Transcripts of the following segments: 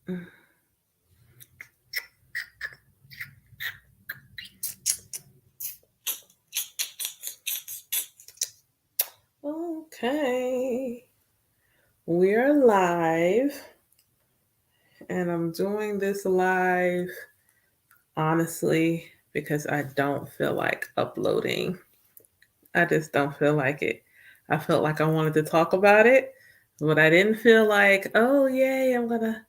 Okay, we're live, and I'm doing this live honestly because I don't feel like uploading. I just don't feel like it. I felt like I wanted to talk about it, but I didn't feel like, oh, yay, I'm gonna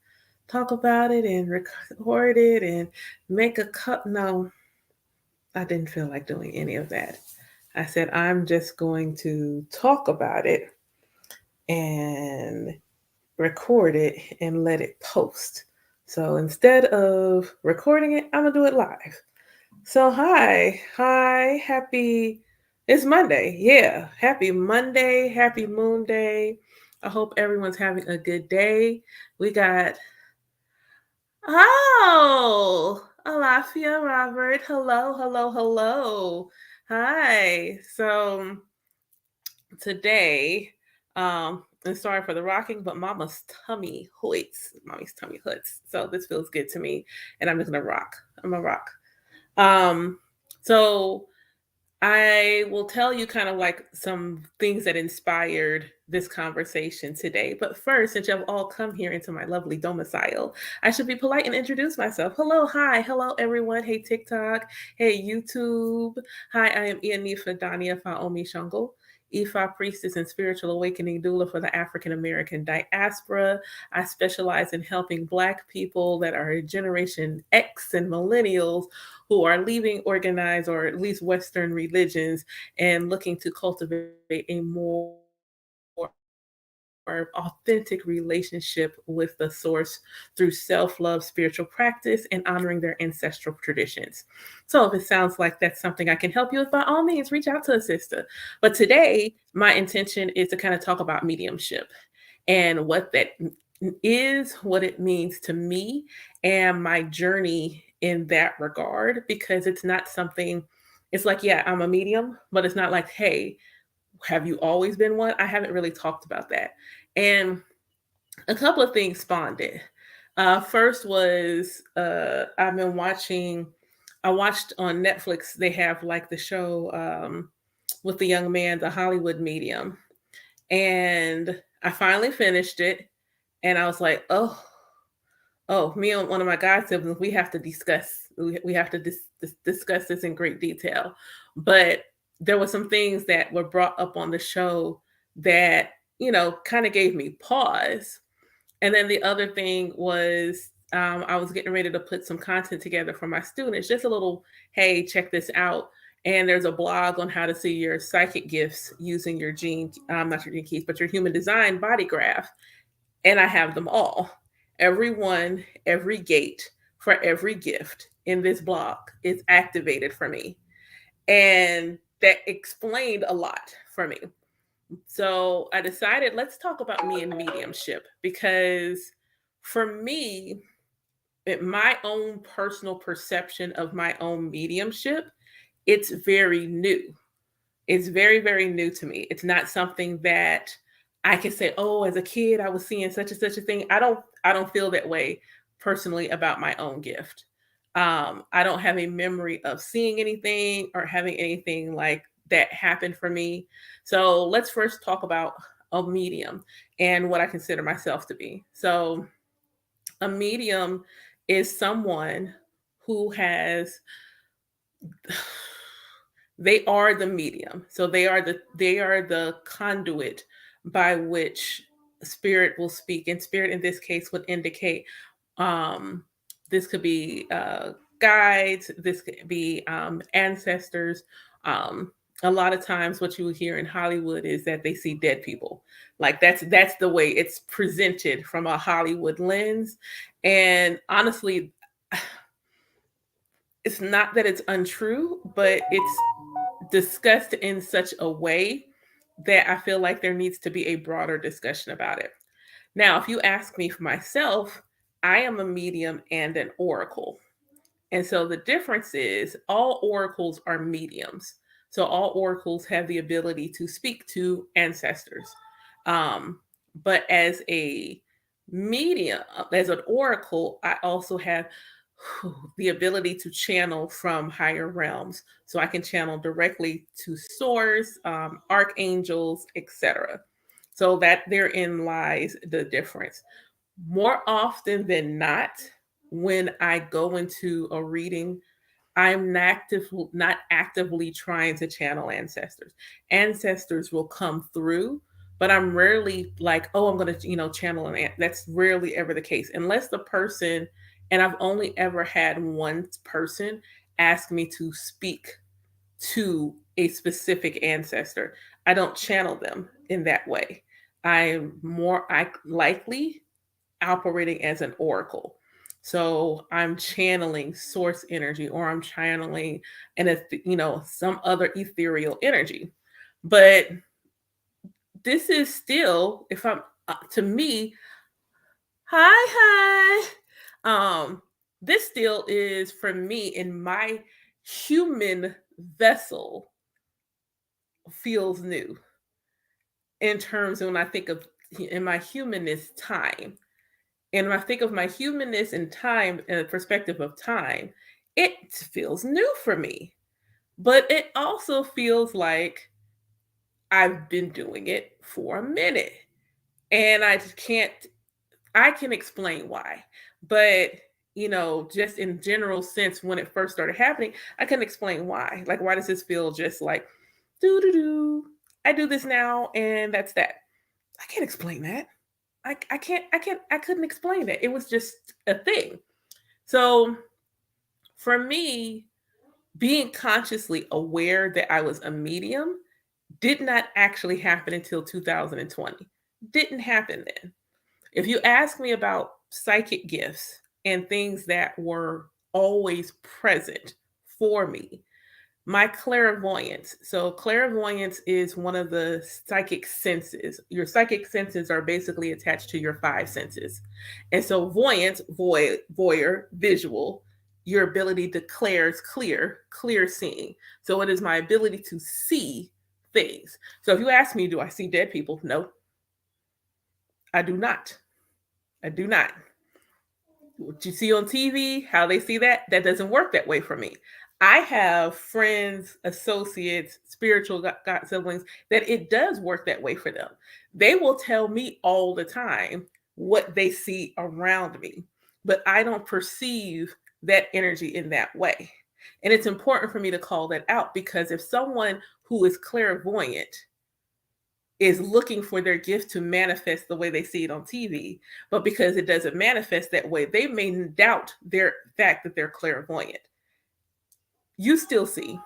talk about it and record it and make a cut. No, I didn't feel like doing any of that. I said, I'm just going to talk about it and record it and let it post. So instead of recording it, I'm gonna do it live. So happy. It's Monday, yeah. Happy Monday, happy Moon Day. I hope everyone's having a good day. We got Alafia Robert. Hello, hello, hello. Hi. So today, and sorry for the rocking, but mommy's tummy hurts. So this feels good to me, and I'm just gonna rock. I'm gonna rock. Um, so I will tell you kind of like some things that inspired this conversation today. But first, since you've all come here into my lovely domicile, I should be polite and introduce myself. Hello, hi, hello, everyone. Hey, TikTok. Hey, YouTube. Hi, I am Ianifa Dania Faomi Shungle. Ifa priestess and spiritual awakening doula for the African American diaspora. I specialize in helping Black people that are Generation X and millennials who are leaving organized or at least Western religions and looking to cultivate a more authentic relationship with the source through self-love, spiritual practice, and honoring their ancestral traditions. So if it sounds like that's something I can help you with, by all means, reach out to a sister. But today, my intention is to kind of talk about mediumship and what that is, what it means to me, and my journey in that regard, because it's not something, it's like, yeah, I'm a medium, but it's not like, hey, have you always been one? I haven't really talked about that. And a couple of things spawned it. First was I watched on Netflix, they have like the show with the young man, The Hollywood Medium. And I finally finished it. And I was like, me and one of my god siblings, we have to discuss. We have to discuss this in great detail. But there were some things that were brought up on the show that kind of gave me pause. And then the other thing was I was getting ready to put some content together for my students, just a little, hey, check this out. And there's a blog on how to see your psychic gifts using your not your gene keys, but your human design body graph. And I have them all. Every one, every gate for every gift in this block is activated for me. And that explained a lot for me. So I decided, let's talk about me and mediumship, because for me, my own personal perception of my own mediumship, it's very new. It's very, very new to me. It's not something that I can say, oh, as a kid, I was seeing such and such a thing. I don't feel that way personally about my own gift. I don't have a memory of seeing anything or having anything like that happen for me. So let's first talk about a medium and what I consider myself to be. So a medium is someone who has they are the medium. So they are the conduit by which spirit will speak. And spirit in this case would indicate um this could be guides, this could be ancestors. Um a lot of times what you will hear in Hollywood is that they see dead people. Like that's the way it's presented from a Hollywood lens. And honestly, it's not that it's untrue, but it's discussed in such a way that I feel like there needs to be a broader discussion about it. Now, if you ask me for myself, I am a medium and an oracle. And so the difference is all oracles are mediums. So all oracles have the ability to speak to ancestors. Um, but as a Medium, as an oracle, I also have the ability to channel from higher realms. So I can channel directly to source, archangels, etc. So that therein lies the difference. More often than not, when I go into a reading, not actively trying to channel ancestors. Ancestors will come through, but I'm rarely like, oh, I'm going to, channel That's rarely ever the case, unless the person, and I've only ever had one person ask me to speak to a specific ancestor. I don't channel them in that way. I likely operating as an oracle. So I'm channeling source energy, or I'm channeling some other ethereal energy. But this is still, if I'm to me, hi. This still is for me in my human vessel feels new in terms of when I think of in my humanness time. And when I think of my humanness and time in a perspective of time, it feels new for me. But it also feels like I've been doing it for a minute. And I just can't, I can explain why. But, just in general sense, when it first started happening, I can explain why. Like, why does this feel just like, doo doo doo? I do this now, and that's that. I can't explain that. I couldn't explain it. It was just a thing. So for me, being consciously aware that I was a medium did not actually happen until 2020. Didn't happen then. If you ask me about psychic gifts and things that were always present for me, my clairvoyance. So, clairvoyance is one of the psychic senses. Your psychic senses are basically attached to your five senses. And so, voyance, voyeur, visual, your ability to declare is clear seeing. So, it is my ability to see things. So, if you ask me, do I see dead people? No, I do not. I do not. What you see on TV, how they see that doesn't work that way for me. I have friends, associates, spiritual God siblings that it does work that way for them. They will tell me all the time what they see around me, but I don't perceive that energy in that way. And it's important for me to call that out, because if someone who is clairvoyant is looking for their gift to manifest the way they see it on TV, but because it doesn't manifest that way, they may doubt their fact that they're clairvoyant. You still see.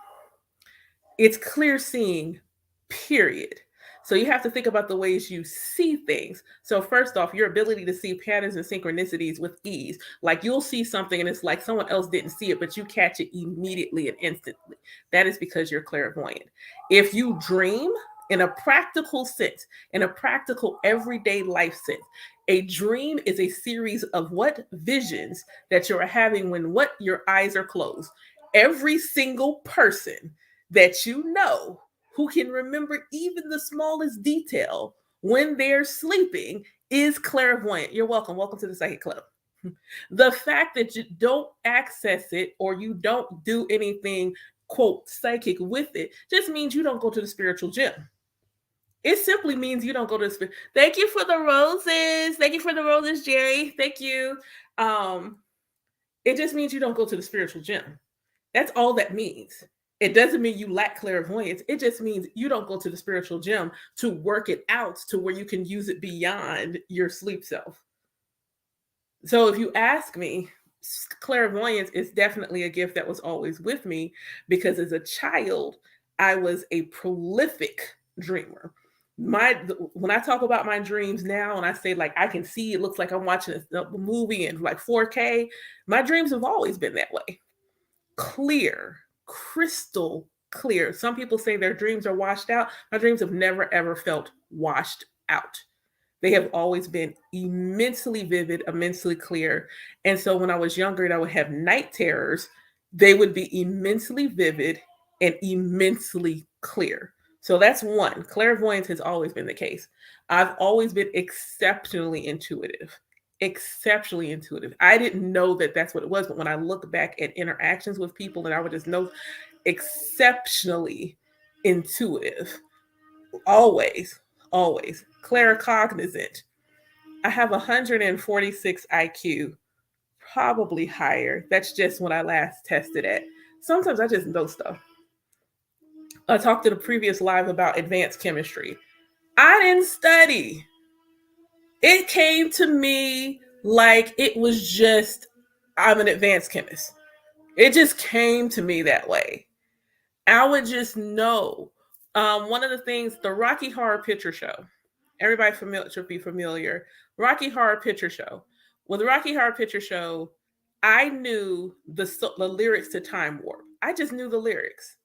It's clear seeing, period. So you have to think about the ways you see things. So first off, your ability to see patterns and synchronicities with ease. Like, you'll see something and it's like someone else didn't see it, but you catch it immediately and instantly. That is because you're clairvoyant. If you dream in a practical sense, in a practical everyday life sense, a dream is a series of what visions that you're having when what your eyes are closed. Every single person that you know who can remember even the smallest detail when they're sleeping is clairvoyant. You're welcome. Welcome to the Psychic Club. The fact that you don't access it or you don't do anything, quote, psychic with it, just means you don't go to the spiritual gym. It simply means you don't go to the Thank you for the roses. Thank you for the roses, Jerry. Thank you. It just means you don't go to the spiritual gym. That's all that means. It doesn't mean you lack clairvoyance. It just means you don't go to the spiritual gym to work it out to where you can use it beyond your sleep self. So if you ask me, clairvoyance is definitely a gift that was always with me, because as a child, I was a prolific dreamer. When I talk about my dreams now and I say, like, I can see, it looks like I'm watching a movie in like 4K, my dreams have always been that way. Clear, crystal clear. Some people say their dreams are washed out. My dreams have never ever felt washed out. They have always been immensely vivid, immensely clear. And so when I was younger and I would have night terrors, they would be immensely vivid and immensely clear. So that's one. Clairvoyance has always been the case. I've always been exceptionally intuitive. exceptionally intuitive. I didn't know that that's what it was, but when I look back at interactions with people, and I would just know exceptionally intuitive. Always, always. Claircognizant. I have 146 IQ, probably higher. That's just when I last tested it. Sometimes I just know stuff. I talked in a previous live about advanced chemistry. I didn't study. It came to me like it was just, I'm an advanced chemist. It just came to me that way. I would just know. One of the things, the Rocky Horror Picture Show, everybody should be familiar. Rocky Horror Picture Show. With the Rocky Horror Picture Show, I knew the lyrics to Time Warp. I just knew the lyrics.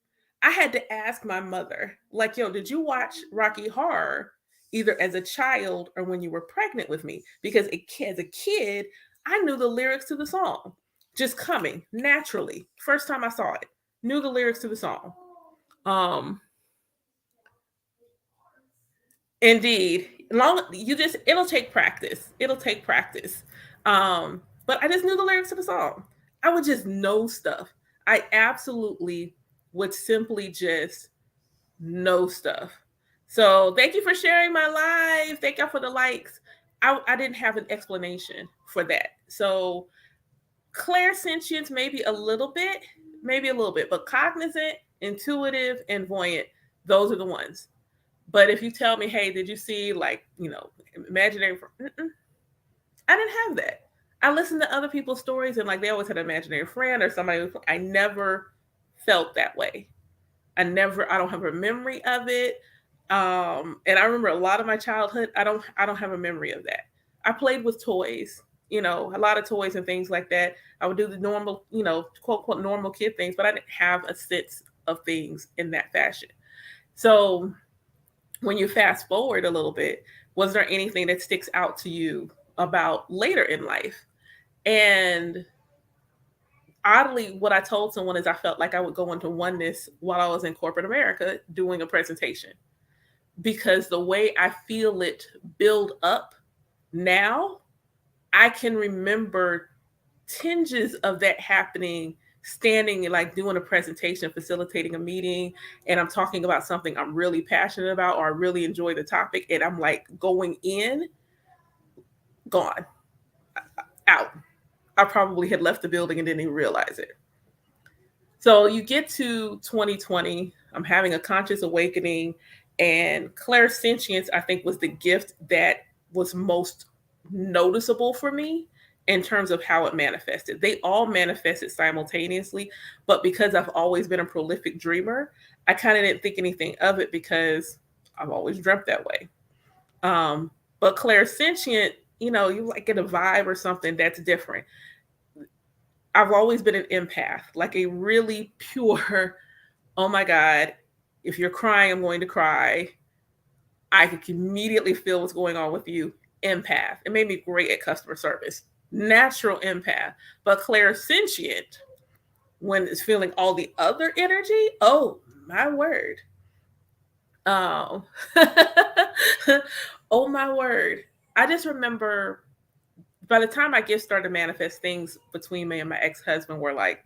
I had to ask my mother, like, yo, did you watch Rocky Horror either as a child or when you were pregnant with me? Because as a kid, I knew the lyrics to the song just coming naturally. First time I saw it, knew the lyrics to the song. Um, Indeed. It'll take practice. It'll take practice. But I just knew the lyrics to the song. I would just know stuff. I absolutely would simply just know stuff. So thank you for sharing my life. Thank y'all for the likes. I didn't have an explanation for that. So clairsentience, maybe a little bit, but cognizant, intuitive, and voyant, those are the ones. But if you tell me, hey, did you see imaginary? I didn't have that. I listened to other people's stories and like they always had an imaginary friend or somebody. I never felt that way. I don't have a memory of it. And I remember a lot of my childhood. I don't have a memory of that. I played with toys, a lot of toys and things like that. I would do the normal, quote unquote normal kid things, but I didn't have a sense of things in that fashion. So when you fast forward a little bit, was there anything that sticks out to you about later in life? And oddly, what I told someone is I felt like I would go into oneness while I was in corporate America doing a presentation because the way I feel it build up now, I can remember tinges of that happening standing and like doing a presentation, facilitating a meeting, and I'm talking about something I'm really passionate about or I really enjoy the topic, and I'm like going in, gone, out. I probably had left the building and didn't even realize it. So you get to 2020, I'm having a conscious awakening, and clairsentience, I think, was the gift that was most noticeable for me in terms of how it manifested. They all manifested simultaneously, but because I've always been a prolific dreamer, I kind of didn't think anything of it because I've always dreamt that way. But clairsentient, you like get a vibe or something that's different. I've always been an empath, like a really pure, oh my God, if you're crying, I'm going to cry. I could immediately feel what's going on with you. Empath. It made me great at customer service. Natural empath. But clairsentient, when it's feeling all the other energy, oh my word. Oh, oh my word. I just remember by the time my gifts started to manifest, things between me and my ex-husband were like,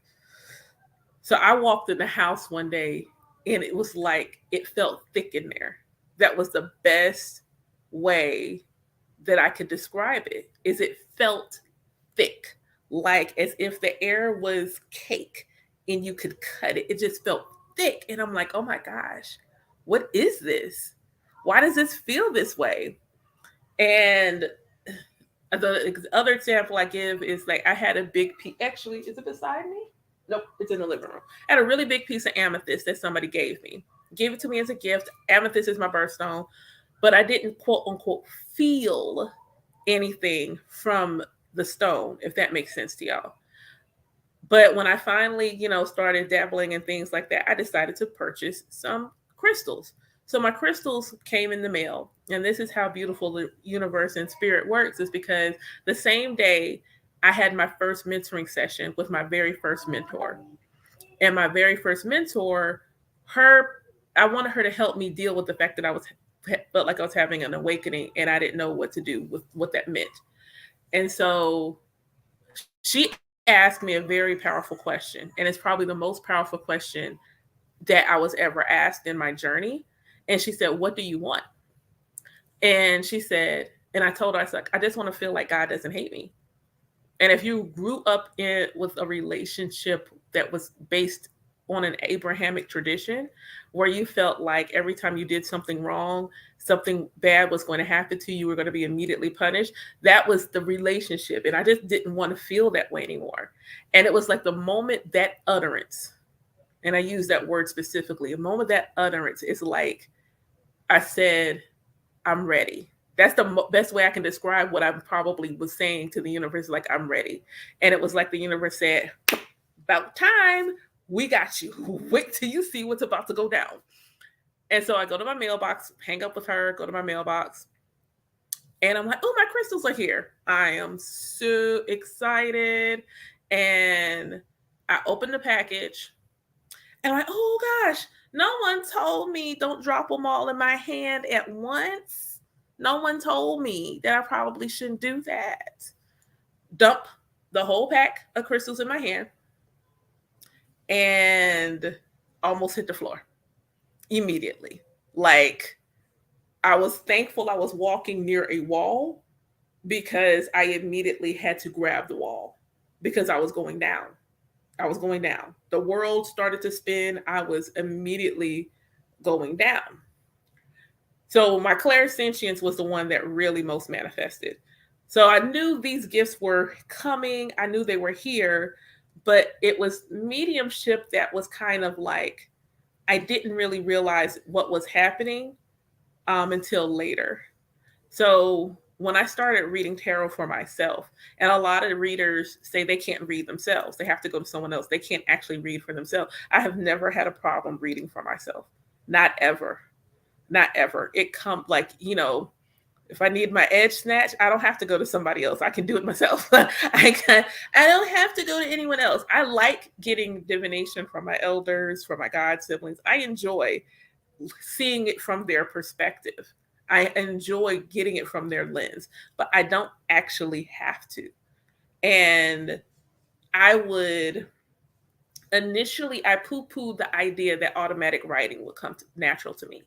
so I walked in the house one day and it was like, it felt thick in there. That was the best way that I could describe it, is it felt thick, like as if the air was cake and you could cut it. It just felt thick. And I'm like, oh my gosh, what is this? Why does this feel this way? And the other example I give is like I had a big piece. Actually, is it beside me? Nope, it's in the living room. I had a really big piece of amethyst that somebody gave me. Gave it to me as a gift. Amethyst is my birthstone, but I didn't quote unquote feel anything from the stone, if that makes sense to y'all. But when I finally, started dabbling in things like that, I decided to purchase some crystals. So my crystals came in the mail. And this is how beautiful the universe and spirit works, is because the same day I had my first mentoring session with my very first mentor. And my very first mentor, I wanted her to help me deal with the fact that felt like I was having an awakening and I didn't know what to do with what that meant. And so she asked me a very powerful question, and it's probably the most powerful question that I was ever asked in my journey. And she said, "What do you want?" And she said, and I told her, I was like, "I just want to feel like God doesn't hate me." And if you grew up with a relationship that was based on an Abrahamic tradition, where you felt like every time you did something wrong, something bad was going to happen to you, you were going to be immediately punished. That was the relationship. And I just didn't want to feel that way anymore. And it was like the moment that utterance, and I use that word specifically, the moment that utterance is like, I said, "I'm ready." That's the best way I can describe what I probably was saying to the universe, like, "I'm ready." And it was like the universe said, "About time. We got you. Wait till you see what's about to go down." And so I go to my mailbox, hang up with her, go to my mailbox, and I'm like, "Oh, my crystals are here." I am so excited. And I open the package, and I'm like, "Oh gosh, no one told me don't drop them all in my hand at once. No one told me that I probably shouldn't do that." Dump the whole pack of crystals in my hand and almost hit the floor immediately. Like, I was thankful I was walking near a wall because I immediately had to grab the wall because I was going down. I was going down. The world started to spin. I was immediately going down. So my clairsentience was the one that really most manifested. So I knew these gifts were coming. I knew they were here, but it was mediumship that was kind of like I didn't really realize what was happening until later. So when I started reading tarot for myself, and a lot of readers say they can't read themselves, they have to go to someone else. They can't actually read for themselves. I have never had a problem reading for myself. Not ever. Not ever. It come like, if I need my edge snatch, I don't have to go to somebody else. I can do it myself. I don't have to go to anyone else. I like getting divination from my elders, from my god siblings. I enjoy seeing it from their perspective. I enjoy getting it from their lens, but I don't actually have to. And I would initially, I poo pooed the idea that automatic writing would come natural to me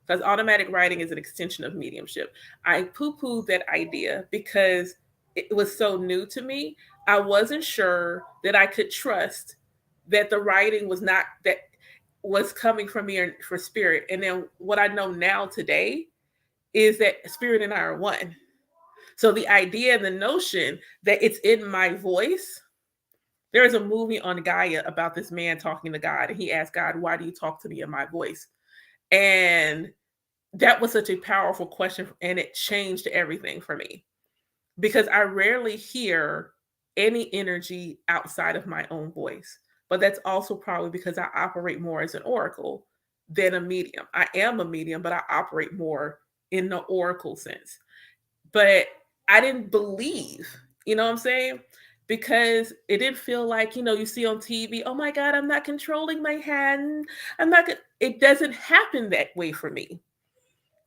because automatic writing is an extension of mediumship. I poo pooed that idea because it was so new to me. I wasn't sure that I could trust that the writing was not that was coming from me or for spirit. And then what I know now today is that spirit and I are one. So the idea and the notion that it's in my voice. There's a movie on Gaia about this man talking to God, and he asked God, "Why do you talk to me in my voice?" And that was such a powerful question, and it changed everything for me because I rarely hear any energy outside of my own voice. But that's also probably because I operate more as an oracle than a medium. I am a medium, but I operate more in the oracle sense. But I didn't believe, you know what I'm saying? Because it didn't feel like, you see on TV, "Oh my God, I'm not controlling my hand. I'm not, it doesn't happen that way for me.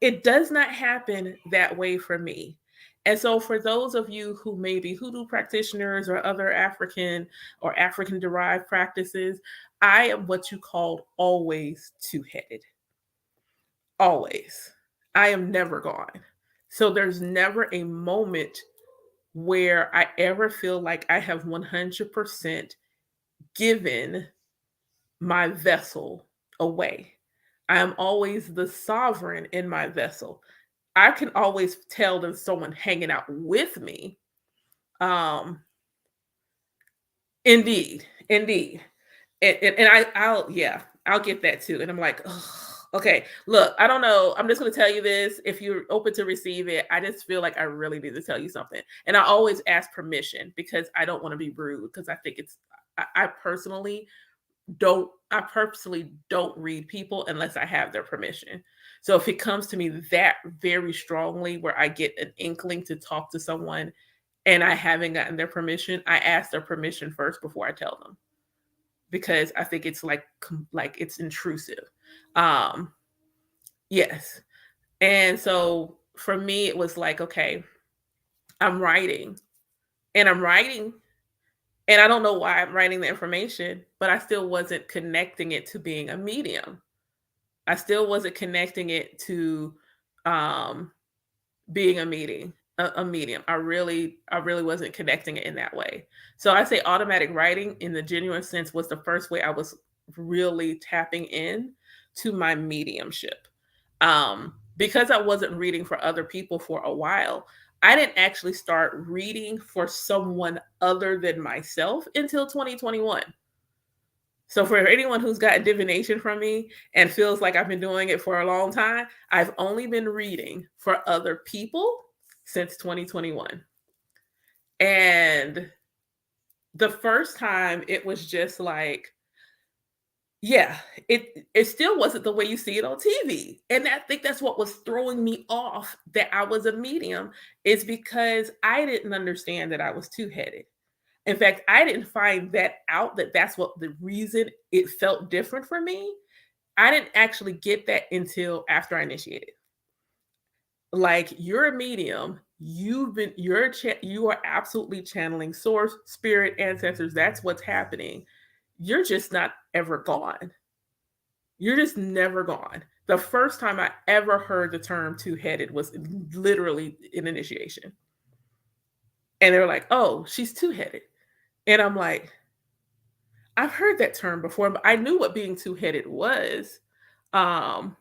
It does not happen that way for me. And so, for those of you who may be hoodoo practitioners or other African or African derived practices, I am what you called always two headed. Always. I am never gone. So, there's never a moment where I ever feel like I have 100% given my vessel away. I am always the sovereign in my vessel. I can always tell there's someone hanging out with me. Um, indeed, indeed. And I'll get that too. And I'm like, "Ugh, okay, look, I don't know. I'm just going to tell you this. If you're open to receive it, I just feel like I really need to tell you something." And I always ask permission because I don't want to be rude because I think I personally I purposely don't read people unless I have their permission. So if it comes to me that very strongly where I get an inkling to talk to someone and I haven't gotten their permission, I ask their permission first before I tell them because I think it's like it's intrusive. Um yes. And so for me it was like, okay, I'm writing and I'm writing, and I don't know why I'm writing the information, but I still wasn't connecting it to being a medium. I still wasn't connecting it to um, being a medium. I really wasn't connecting it in that way. So I say automatic writing in the genuine sense was the first way I was really tapping in to my mediumship. Because I wasn't reading for other people for a while, I didn't actually start reading for someone other than myself until 2021. So for anyone who's gotten divination from me and feels like I've been doing it for a long time, I've only been reading for other people since 2021. And the first time it was just like, yeah, it still wasn't the way you see it on TV. And I think that's what was throwing me off that I was a medium, is because I didn't understand that I was two-headed. In fact, I didn't find that out, that that's what the reason it felt different for me. I didn't actually get that until after I initiated. Like, you're a medium, you are absolutely channeling source, spirit, ancestors. That's what's happening. You're just not ever gone. You're just never gone. The first time I ever heard the term two-headed was literally in initiation. And they were like, "Oh, she's two-headed." And I'm like, I've heard that term before, but I knew what being two-headed was. Um,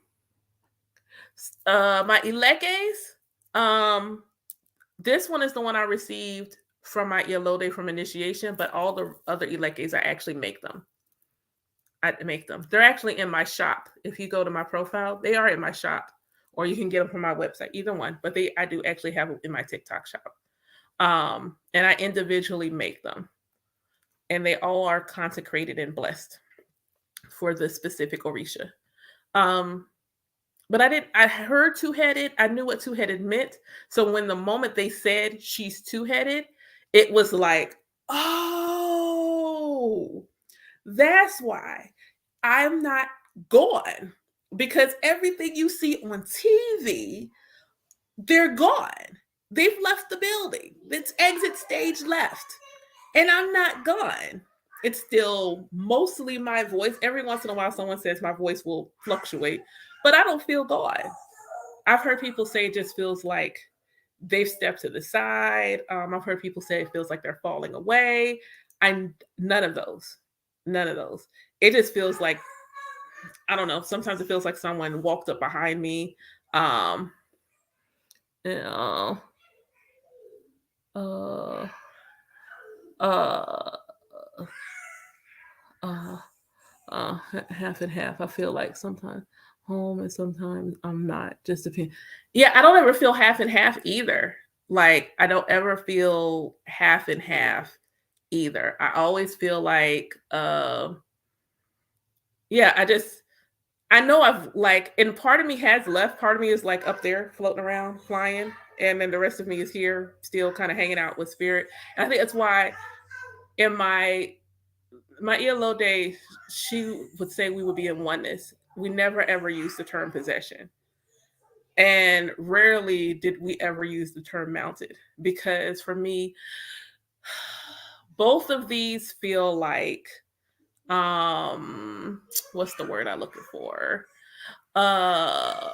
my Ilekes, um, this one is the one I received from my Elode from initiation, but all the other Ilekes, I actually make them. I make them. They're actually in my shop. If you go to my profile, they are in my shop, or you can get them from my website, either one. But I do actually have them in my TikTok shop. And I individually make them, and they all are consecrated and blessed for the specific Orisha. Um, but I heard two-headed. I knew what two-headed meant. So when the moment they said she's two-headed, it was like, oh, that's why I'm not gone. Because everything you see on TV, they're gone. They've left the building. It's exit stage left. And I'm not gone. It's still mostly my voice. Every once in a while, someone says my voice will fluctuate, but I don't feel gone. I've heard people say it just feels like they've stepped to the side. I've heard people say it feels like they're falling away. I'm none of those. None of those. It just feels like, I don't know. Sometimes it feels like someone walked up behind me. Um, you know, uh, uh, uh, half and half. I feel like sometimes home and sometimes I'm not. Just depend. Yeah, I don't ever feel half and half either. Like, I don't ever feel half and half either. I always feel like, yeah, I know I've like, and part of me has left. Part of me is like up there floating around, flying, and then the rest of me is here, still kind of hanging out with spirit. And I think that's why in my ELO day, she would say we would be in oneness. We never ever used the term possession. And rarely did we ever use the term mounted, because for me, both of these feel like, what's the word I'm looking for? Uh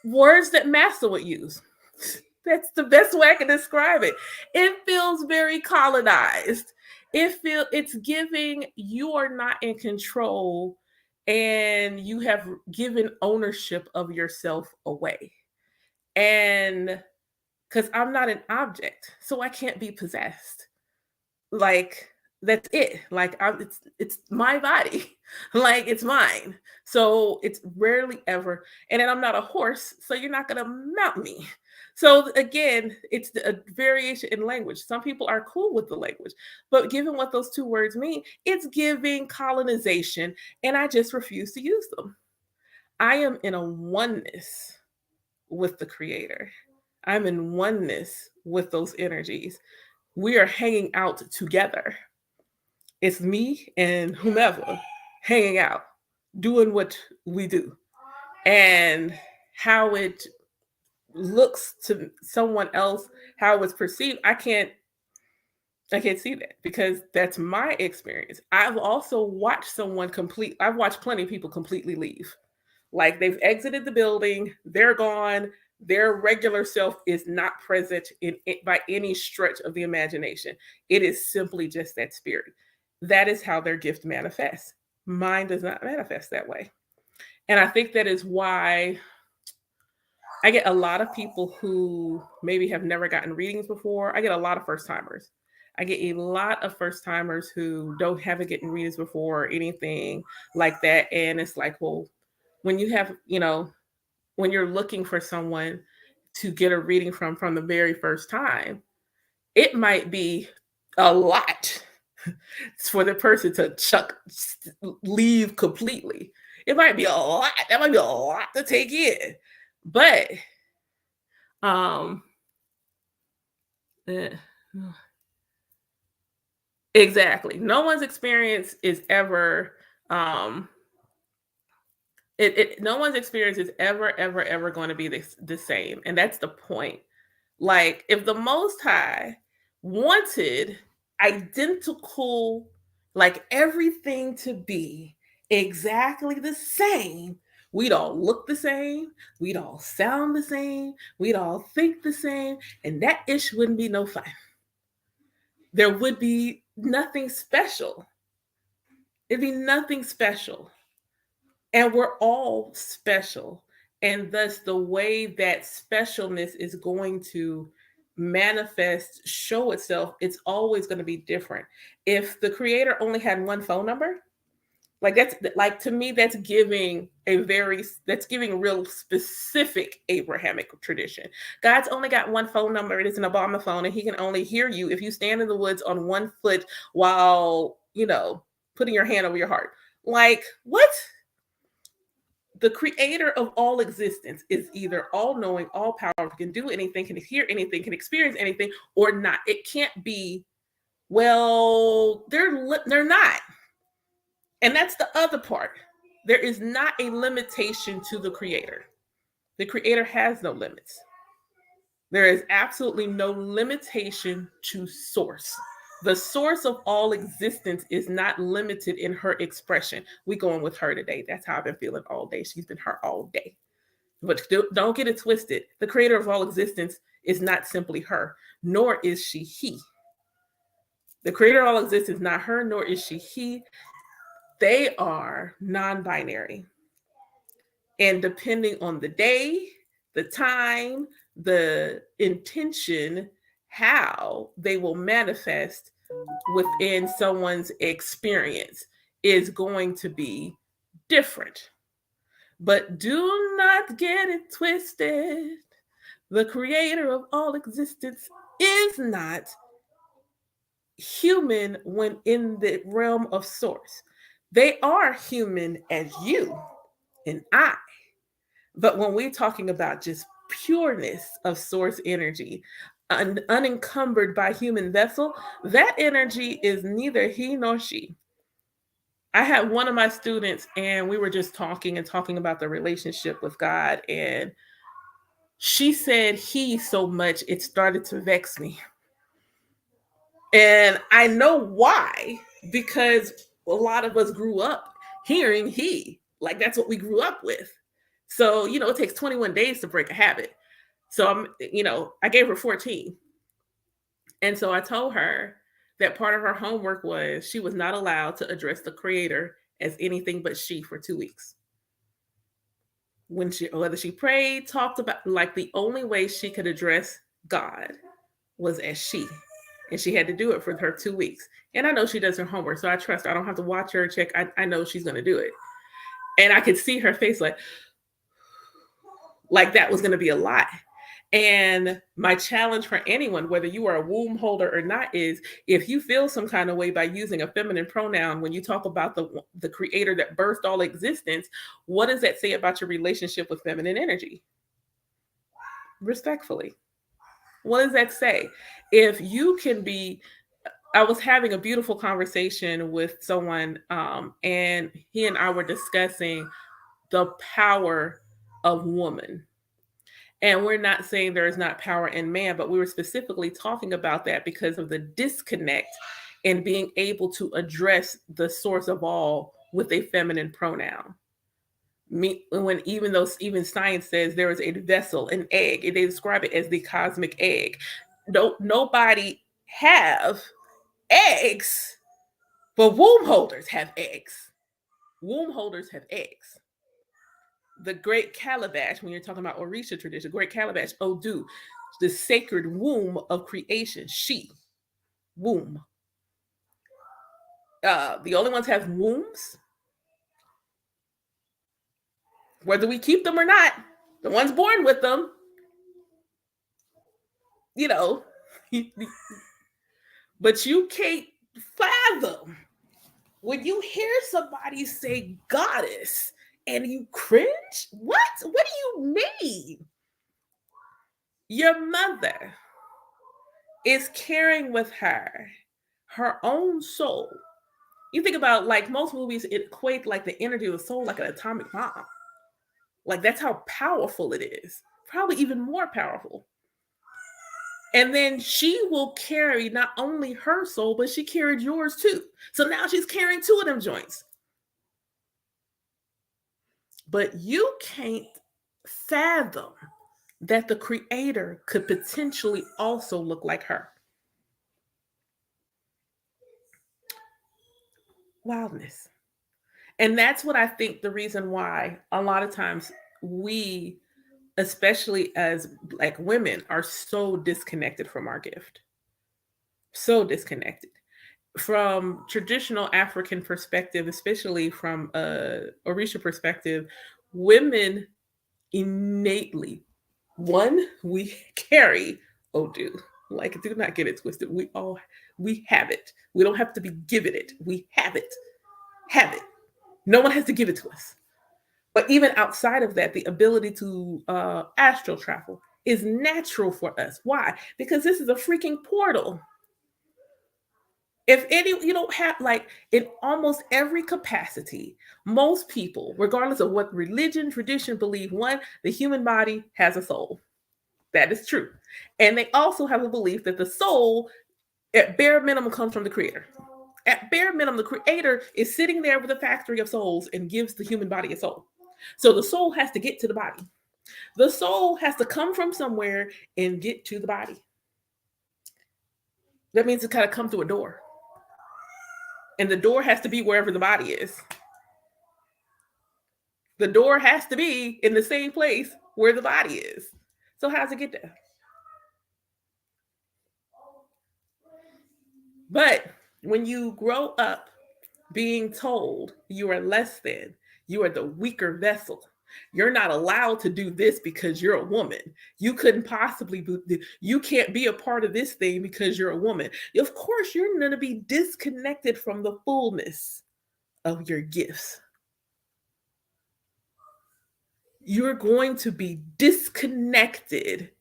Words that master would use. That's the best way I can describe it. It feels very colonized. It's giving you are not in control, and you have given ownership of yourself away. And because I'm not an object, so I can't be possessed. Like, that's it. Like, it's my body. Like, it's mine. So it's rarely ever. And then I'm not a horse, so you're not gonna mount me. So again, it's a variation in language. Some people are cool with the language, but given what those two words mean, it's giving colonization, and I just refuse to use them. I am in a oneness with the creator. I'm in oneness with those energies. We are hanging out together. It's me and whomever hanging out, doing what we do. And how it looks to someone else, how it's perceived, I can't I can't see that because that's my experience. I've also watched I've watched plenty of people completely leave. Like they've exited the building, they're gone, their regular self is not present in it by any stretch of the imagination. It is simply just that spirit. That is how their gift manifests. Mine does not manifest that way. And I think that is why I get a lot of people who maybe have never gotten readings before. I get a lot of first timers. I get a lot of first timers who don't haven't gotten readings before or anything like that. And it's like, well, when you have, when you're looking for someone to get a reading from the very first time, it might be a lot for the person to leave completely. It might be a lot. That might be a lot to take in. But um eh, exactly. No one's experience is ever um no one's experience is ever going to be the same. And that's the point. Like, if the Most High wanted identical, like everything to be exactly the same, we'd all look the same, we'd all sound the same, we'd all think the same, and that ish wouldn't be no fun. There would be nothing special. It'd be nothing special. And we're all special. And thus, the way that specialness is going to manifest, show itself, it's always going to be different. If the creator only had one phone number, like that's like to me, that's giving real specific Abrahamic tradition. God's only got one phone number, it is an Obama phone, and he can only hear you if you stand in the woods on one foot while, putting your hand over your heart. Like, what? The creator of all existence is either all knowing, all powerful, can do anything, can hear anything, can experience anything, or not. It can't be, well, they're not. And that's the other part. There is not a limitation to the creator. The creator has no limits. There is absolutely no limitation to source. The source of all existence is not limited in her expression. We going with her today. That's how I've been feeling all day. She's been her all day. But don't get it twisted. The creator of all existence is not simply her, nor is she he. The creator of all existence is not her, nor is she he. They are non-binary. And depending on the day, the time, the intention, how they will manifest within someone's experience is going to be different. But do not get it twisted. The creator of all existence is not human when in the realm of source. They are human as you and I. But when we're talking about just pureness of source energy, unencumbered by human vessel, that energy is neither he nor she. I had one of my students, and we were just talking about the relationship with God. And she said he so much, it started to vex me. And I know why, because a lot of us grew up hearing he, like that's what we grew up with. So, it takes 21 days to break a habit. So I gave her 14. And so I told her that part of her homework was she was not allowed to address the creator as anything but she for 2 weeks. Whether she prayed, talked about, like the only way she could address God was as she. And she had to do it for her 2 weeks. And I know she does her homework, so I trust her. I don't have to watch her check. I know she's going to do it. And I could see her face like that was going to be a lot. And my challenge for anyone, whether you are a womb holder or not, is if you feel some kind of way by using a feminine pronoun when you talk about the creator that birthed all existence, what does that say about your relationship with feminine energy? Respectfully. What does that say? If you can be, I was having a beautiful conversation with someone, and he and I were discussing the power of woman. And we're not saying there is not power in man, but we were specifically talking about that because of the disconnect in being able to address the source of all with a feminine pronoun. When even though even science says there is a vessel, an egg, and they describe it as the cosmic egg. Nobody have eggs, but womb holders have eggs. Womb holders have eggs. The great calabash, when you're talking about Orisha tradition, great calabash, Odu, the sacred womb of creation, she, womb. The only ones have wombs, whether we keep them or not, the ones born with them, you know, but you can't fathom when you hear somebody say goddess and you cringe. What do you mean? Your mother is carrying with her her own soul. You think about, like, most movies equate like the energy of the soul like an atomic bomb. Like, that's how powerful it is. Probably even more powerful. And then she will carry not only her soul, but she carried yours too. So now she's carrying two of them joints. But you can't fathom that the creator could potentially also look like her. Wildness. And that's what I think the reason why a lot of times we, especially as Black women, are so disconnected from our gift. So disconnected. From traditional African perspective, especially from Orisha perspective, women innately, one, we carry Odu. Like, do not get it twisted. We have it. We don't have to be given it. We have it. Have it. No one has to give it to us. But even outside of that, the ability to astral travel is natural for us. Why? Because this is a freaking portal. If any, you don't have, like, in almost every capacity, most people, regardless of what religion, tradition, believe, one, the human body has a soul. That is true. And they also have a belief that the soul, at bare minimum, comes from the creator. At bare minimum, the creator is sitting there with a factory of souls and gives the human body a soul. So the soul has to get to the body. The soul has to come from somewhere and get to the body. That means it's got to come through a door. And the door has to be wherever the body is. The door has to be in the same place where the body is. So how does it get there? But when you grow up being told you are less than, you are the weaker vessel, you're not allowed to do this because you're a woman. You couldn't possibly you can't be a part of this thing because you're a woman. Of course, you're going to be disconnected from the fullness of your gifts. You're going to be disconnected.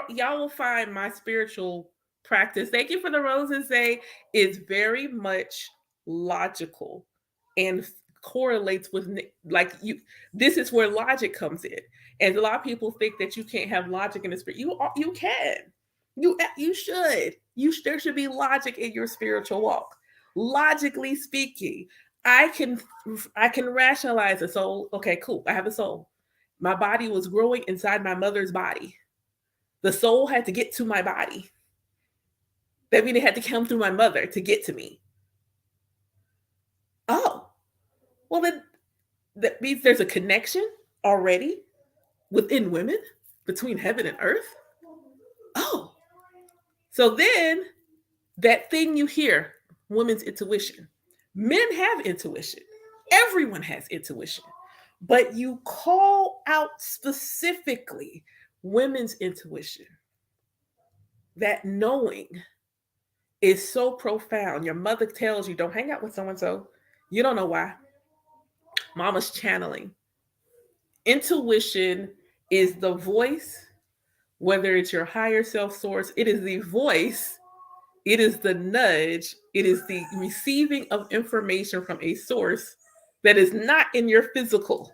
Y'all will find my spiritual practice, thank you for the roses, say, is very much logical and correlates with, like, you. This is where logic comes in, and a lot of people think that you can't have logic in the spirit. You can. You should. There should be logic in your spiritual walk. Logically speaking, I can rationalize a soul. Okay, cool. I have a soul. My body was growing inside my mother's body. The soul had to get to my body. That means it had to come through my mother to get to me. Oh, well, then that means there's a connection already within women between heaven and earth. Oh, so then that thing you hear, women's intuition. Men have intuition. Everyone has intuition. But you call out specifically women's intuition. That knowing is so profound. Your mother tells you, don't hang out with so-and-so. You don't know why. Mama's channeling. Intuition is the voice, whether it's your higher self source, it is the voice, it is the nudge, it is the receiving of information from a source that is not in your physical.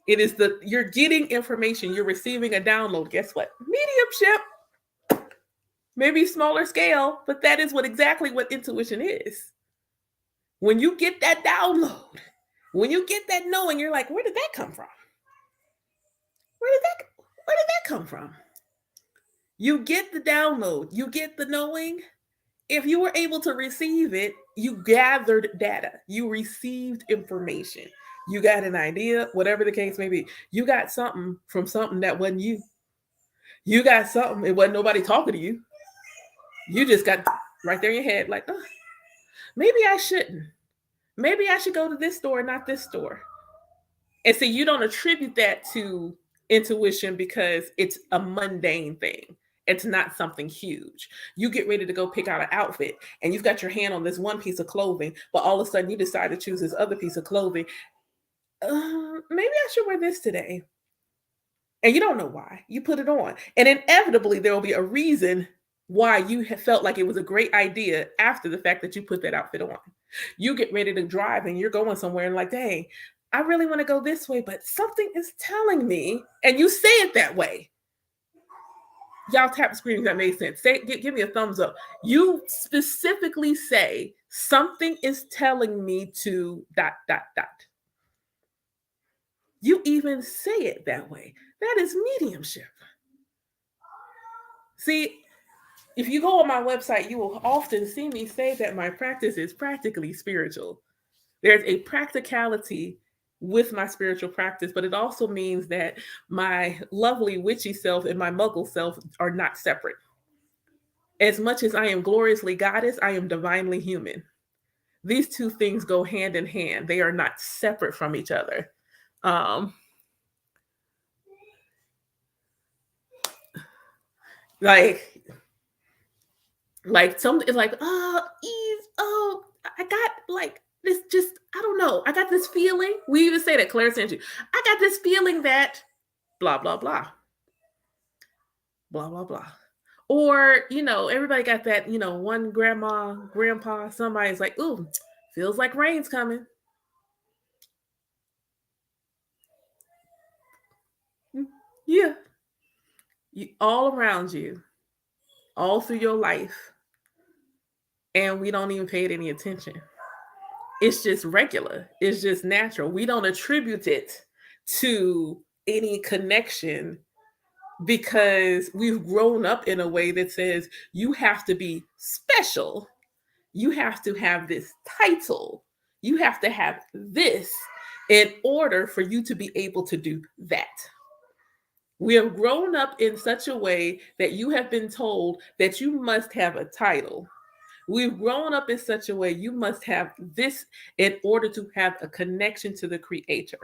It is you're getting information, you're receiving a download. Guess what? Mediumship, maybe smaller scale, but that is exactly what intuition is. When you get that download, when you get that knowing, you're like, where did that come from? Where did that come from? You get the download, you get the knowing. If you were able to receive it, you gathered data, you received information, you got an idea, whatever the case may be. You got something from something that wasn't you. You got something, it wasn't nobody talking to you. You just got right there in your head, like, oh, maybe I shouldn't. Maybe I should go to this store, not this store. And so you don't attribute that to intuition because it's a mundane thing. It's not something huge. You get ready to go pick out an outfit and you've got your hand on this one piece of clothing, but all of a sudden you decide to choose this other piece of clothing. Maybe I should wear this today. And you don't know why. You put it on. And inevitably, there will be a reason why you have felt like it was a great idea after the fact that you put that outfit on. You get ready to drive and you're going somewhere and like, dang, I really want to go this way, but something is telling me, and you say it that way. Y'all tap the screen if that made sense. Say, give me a thumbs up. You specifically say, something is telling me to ... You even say it that way. That is mediumship. See, if you go on my website, you will often see me say that my practice is practically spiritual. There's a practicality with my spiritual practice, but it also means that my lovely witchy self and my muggle self are not separate. As much as I am gloriously goddess, I am divinely human. These two things go hand in hand. They are not separate from each other. Like something is like, oh, Eve, oh, I got like this, just, I don't know. I got this feeling. We even say that, Claire sent you. I got this feeling that blah, blah, blah. Blah, blah, blah. Or, everybody got that, one grandma, grandpa, somebody's like, ooh, feels like rain's coming. Yeah. All around you, all through your life. And we don't even pay it any attention. It's just regular. It's just natural. We don't attribute it to any connection because we've grown up in a way that says you have to be special. You have to have this title. You have to have this in order for you to be able to do that. We have grown up in such a way that you have been told that you must have a title. We've grown up in such a way you must have this in order to have a connection to the Creator.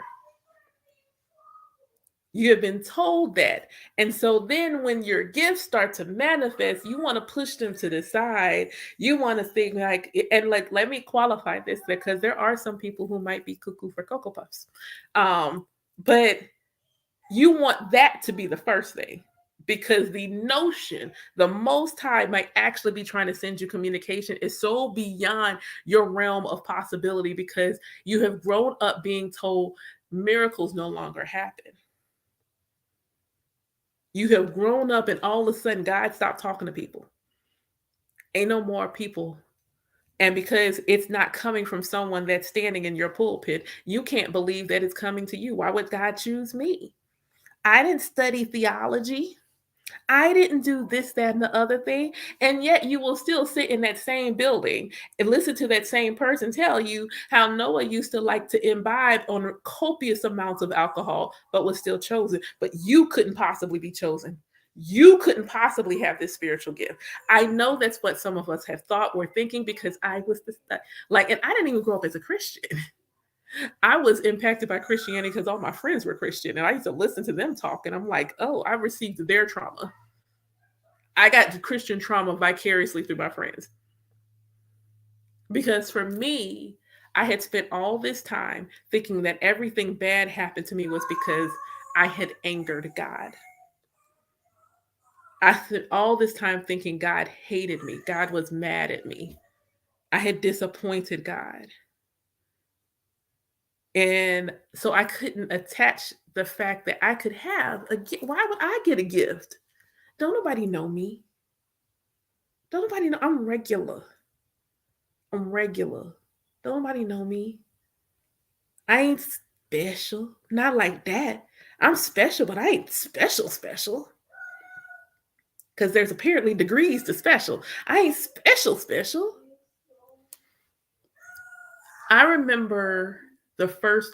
You have been told that. And so then when your gifts start to manifest, you want to push them to the side. You want to think like, and like, let me qualify this because there are some people who might be cuckoo for Cocoa Puffs. But you want that to be the first thing. Because the notion, the Most High might actually be trying to send you communication is so beyond your realm of possibility because you have grown up being told miracles no longer happen. You have grown up and all of a sudden God stopped talking to people. Ain't no more people. And because it's not coming from someone that's standing in your pulpit, you can't believe that it's coming to you. Why would God choose me? I didn't study theology. I didn't do this, that, and the other thing. And yet you will still sit in that same building and listen to that same person tell you how Noah used to like to imbibe on copious amounts of alcohol, but was still chosen. But you couldn't possibly be chosen. You couldn't possibly have this spiritual gift. I know that's what some of us have thought or thinking because I was and I didn't even grow up as a Christian. I was impacted by Christianity because all my friends were Christian and I used to listen to them talk and I'm like, oh, I received their trauma. I got Christian trauma vicariously through my friends. Because for me, I had spent all this time thinking that everything bad happened to me was because I had angered God. I spent all this time thinking God hated me. God was mad at me. I had disappointed God. And so I couldn't attach the fact that I could have a gift. Why would I get a gift? Don't nobody know me. Don't nobody know I'm regular. I'm regular. Don't nobody know me. I ain't special. Not like that. I'm special, but I ain't special special. Because there's apparently degrees to special. I ain't special special. I remember the first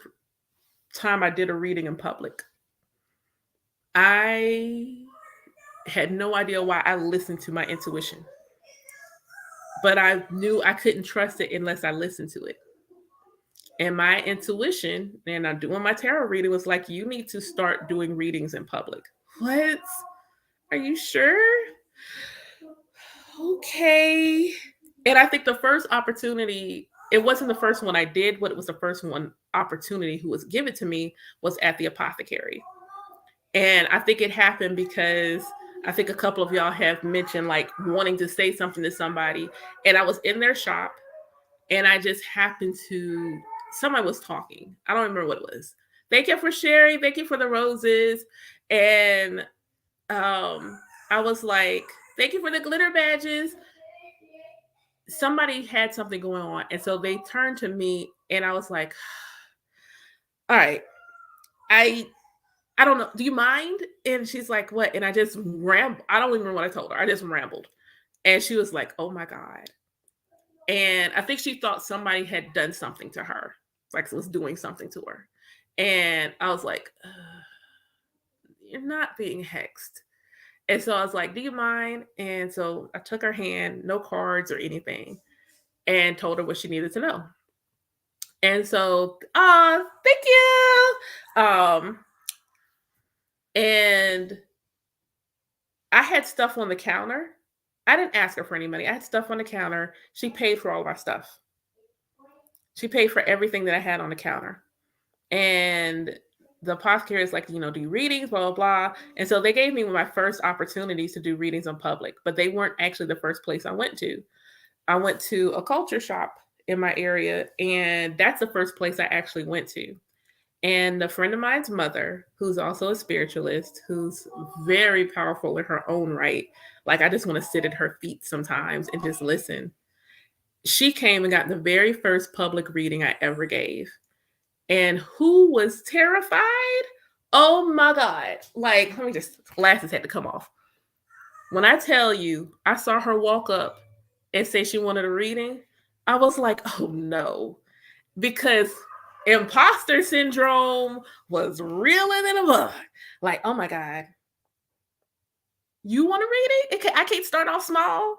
time I did a reading in public. I had no idea why I listened to my intuition, but I knew I couldn't trust it unless I listened to it. And my intuition, and I'm doing my tarot reading, was like, you need to start doing readings in public. What? Are you sure? Okay. And I think the first opportunity, it wasn't the first one I did, but it was the first one opportunity who was given to me was at the apothecary. And I think it happened because I think a couple of y'all have mentioned like wanting to say something to somebody. And I was in their shop and I just happened to, somebody was talking. I don't remember what it was. Thank you for sharing. Thank you for the roses. And I was like, thank you for the glitter badges. Somebody had something going on. And so they turned to me and I was like, all right, I don't know. Do you mind? And she's like, what? And I just rambled. I don't even remember what I told her. I just rambled. And she was like, oh my God. And I think she thought somebody had done something to her, like was doing something to her. And I was like, you're not being hexed. And so I was like, do you mind? And so I took her hand, no cards or anything, and told her what she needed to know. And so, thank you. And I had stuff on the counter. I didn't ask her for any money. I had stuff on the counter. She paid for all of our stuff. She paid for everything that I had on the counter. And the apothecary is like, do readings, blah, blah, blah. And so they gave me my first opportunities to do readings in public, but they weren't actually the first place I went to. I went to a culture shop in my area, and that's the first place I actually went to. And a friend of mine's mother, who's also a spiritualist, who's very powerful in her own right, like I just want to sit at her feet sometimes and just listen. She came and got the very first public reading I ever gave. And who was terrified? Oh my God. Like, let me just, glasses had to come off. When I tell you, I saw her walk up and say she wanted a reading, I was like, oh no. Because imposter syndrome was reeling in a bud. Like, oh my God. You want a reading? I can't start off small.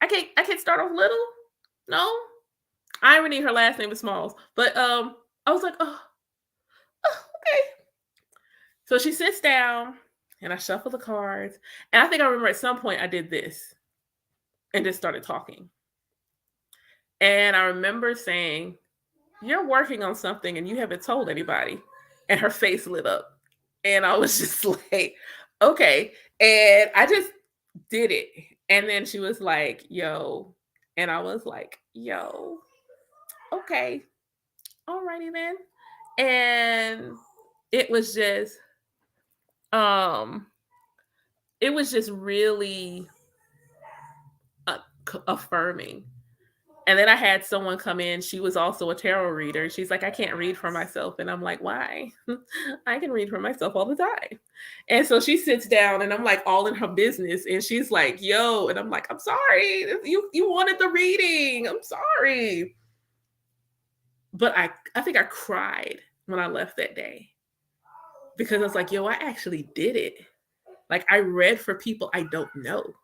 I can't start off little. No. Irony, her last name is Smalls. But I was like, oh, okay. So she sits down and I shuffle the cards. And I think I remember at some point I did this and just started talking. And I remember saying, you're working on something and you haven't told anybody. And her face lit up. And I was just like, okay. And I just did it. And then she was like, yo. And I was like, yo, okay. Alrighty then. And it was just really affirming. And then I had someone come in. She was also a tarot reader. She's like, I can't read for myself. And I'm like, why? I can read for myself all the time. And so she sits down and I'm like all in her business. And she's like, yo. And I'm like, I'm sorry. You wanted the reading. I'm sorry. But I think I cried when I left that day. Because I was like, yo, I actually did it. Like I read for people I don't know.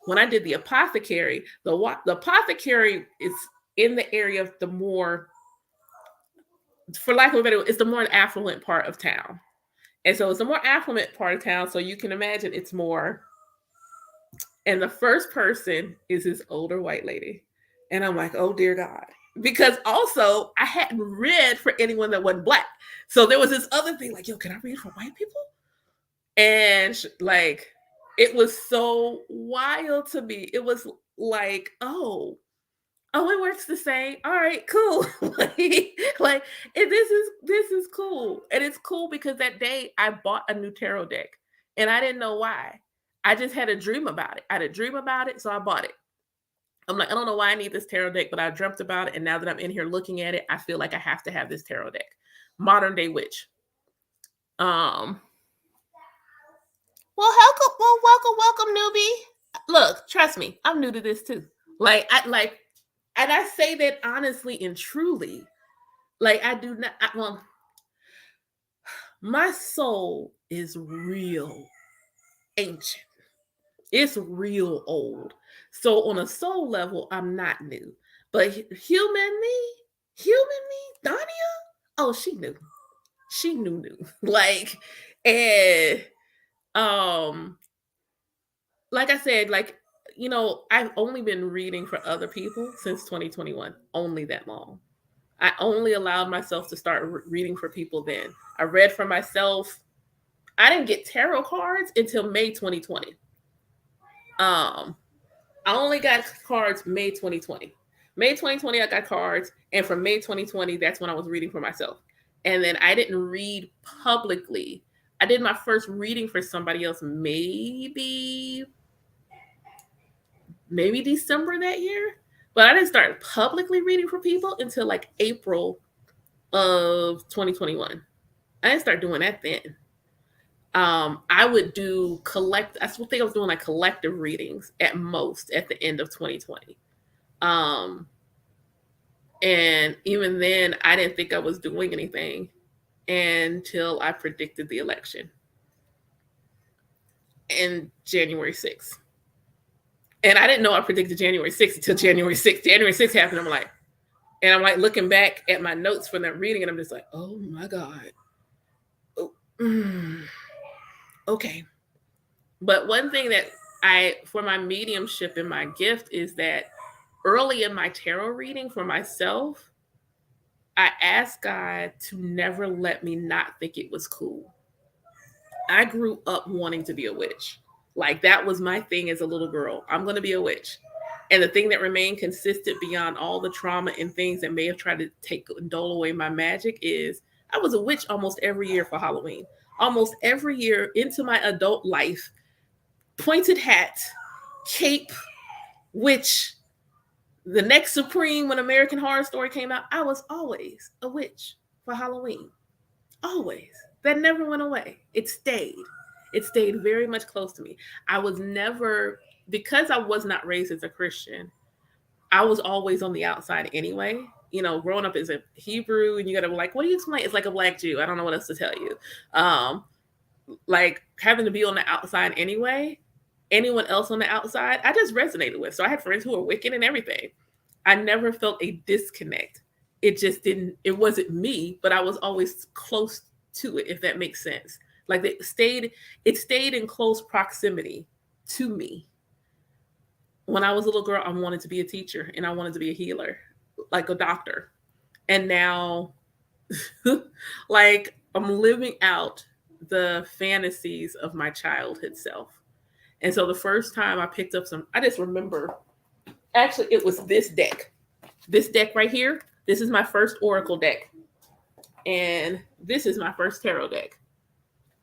When I did the apothecary, the apothecary is in the area of the more, for lack of a better word, it's the more affluent part of town. And so it's the more affluent part of town. So you can imagine it's more. And the first person is this older white lady. And I'm like, oh dear God. Because also I hadn't read for anyone that wasn't Black. So there was this other thing like, yo, can I read for white people? And like, it was so wild to me. It was like, oh, Oh, it works the same. All right, cool. like this is cool. And it's cool because that day I bought a new tarot deck and I didn't know why. I just had a dream about it. I had a dream about it, so I bought it. I'm like, I don't know why I need this tarot deck, but I dreamt about it. And now that I'm in here looking at it, I feel like I have to have this tarot deck. Modern day witch. Um, welcome, newbie. Look, trust me, I'm new to this too. And I say that honestly and truly. Like I do not. Well, my soul is real ancient. It's real old. So on a soul level, I'm not new. But human me, Dania. Oh, she knew. She knew. Like, and um, like I said, I've only been reading for other people since 2021. Only that long. I only allowed myself to start reading for people then. I read for myself. I didn't get tarot cards until May 2020. I only got cards May 2020. May 2020, I got cards. And from May 2020, that's when I was reading for myself. And then I didn't read publicly. I did my first reading for somebody else maybe December that year. But I didn't start publicly reading for people until like April of 2021. I didn't start doing that then. I would do I think I was doing like collective readings at most at the end of 2020. And even then, I didn't think I was doing anything until I predicted the election in January 6th. And I didn't know I predicted January 6th until January 6th. January 6th happened. I'm like looking back at my notes from that reading, and I'm just like, oh my God. Oh, okay. But one thing that for my mediumship and my gift is that early in my tarot reading for myself, I asked God to never let me not think it was cool. I grew up wanting to be a witch. Like that was my thing as a little girl. I'm going to be a witch. And the thing that remained consistent beyond all the trauma and things that may have tried to take and dole away my magic is I was a witch almost every year for Halloween. Almost every year into my adult life, pointed hat, cape, witch. The next Supreme, when American Horror Story came out, I was always a witch for Halloween. Always. That never went away. It stayed. It stayed very much close to me. I was never, because I was not raised as a Christian, I was always on the outside anyway. You know, growing up as a Hebrew, and you gotta like, what do you explain? It's like a Black Jew. I don't know what else to tell you. Like having to be on the outside anyway. Anyone else on the outside, I just resonated with. So I had friends who were Wiccan and everything. I never felt a disconnect. It wasn't me, but I was always close to it, if that makes sense. Like it stayed in close proximity to me. When I was a little girl, I wanted to be a teacher and I wanted to be a healer, like a doctor. And now, like I'm living out the fantasies of my childhood self. And so the first time I picked up I just remember, actually, it was this deck. This deck right here. This is my first Oracle deck. And this is my first tarot deck.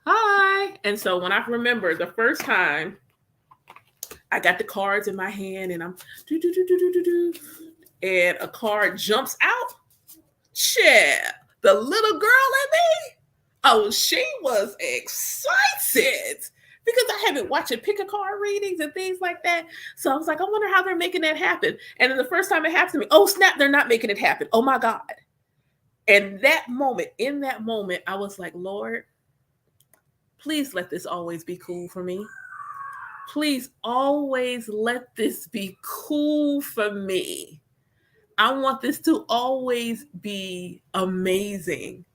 Hi. And so when I remember the first time I got the cards in my hand and I'm and a card jumps out. Yeah, the little girl in me. Oh, she was excited because I have been watching pick a card readings and things like that. So I was like, I wonder how they're making that happen. And then the first time it happened to me, oh snap, they're not making it happen. Oh my God. And in that moment, I was like, Lord, please let this always be cool for me. Please always let this be cool for me. I want this to always be amazing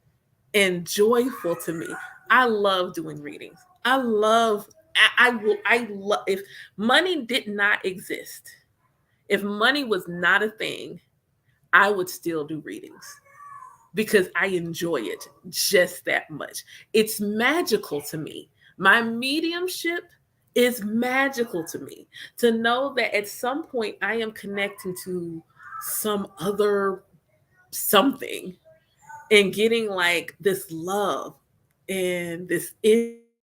and joyful to me. I love doing readings. I love, if money did not exist, if money was not a thing, I would still do readings because I enjoy it just that much. It's magical to me. My mediumship is magical to me to know that at some point I am connecting to some other something and getting like this love and this insight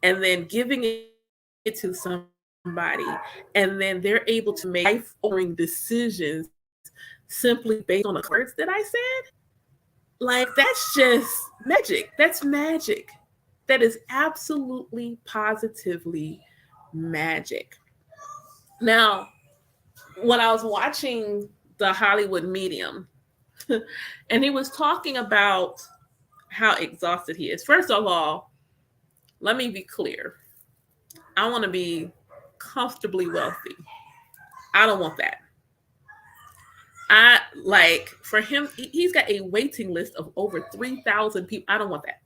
and then giving it to somebody, and then they're able to make life altering decisions simply based on a couple of words that I said. Like, that's just magic. That's magic. That is absolutely, positively magic. Now, when I was watching the Hollywood Medium, and he was talking about how exhausted he is. First of all, let me be clear. I want to be comfortably wealthy. I don't want that. I like for him, he's got a waiting list of over 3,000 people. I don't want that.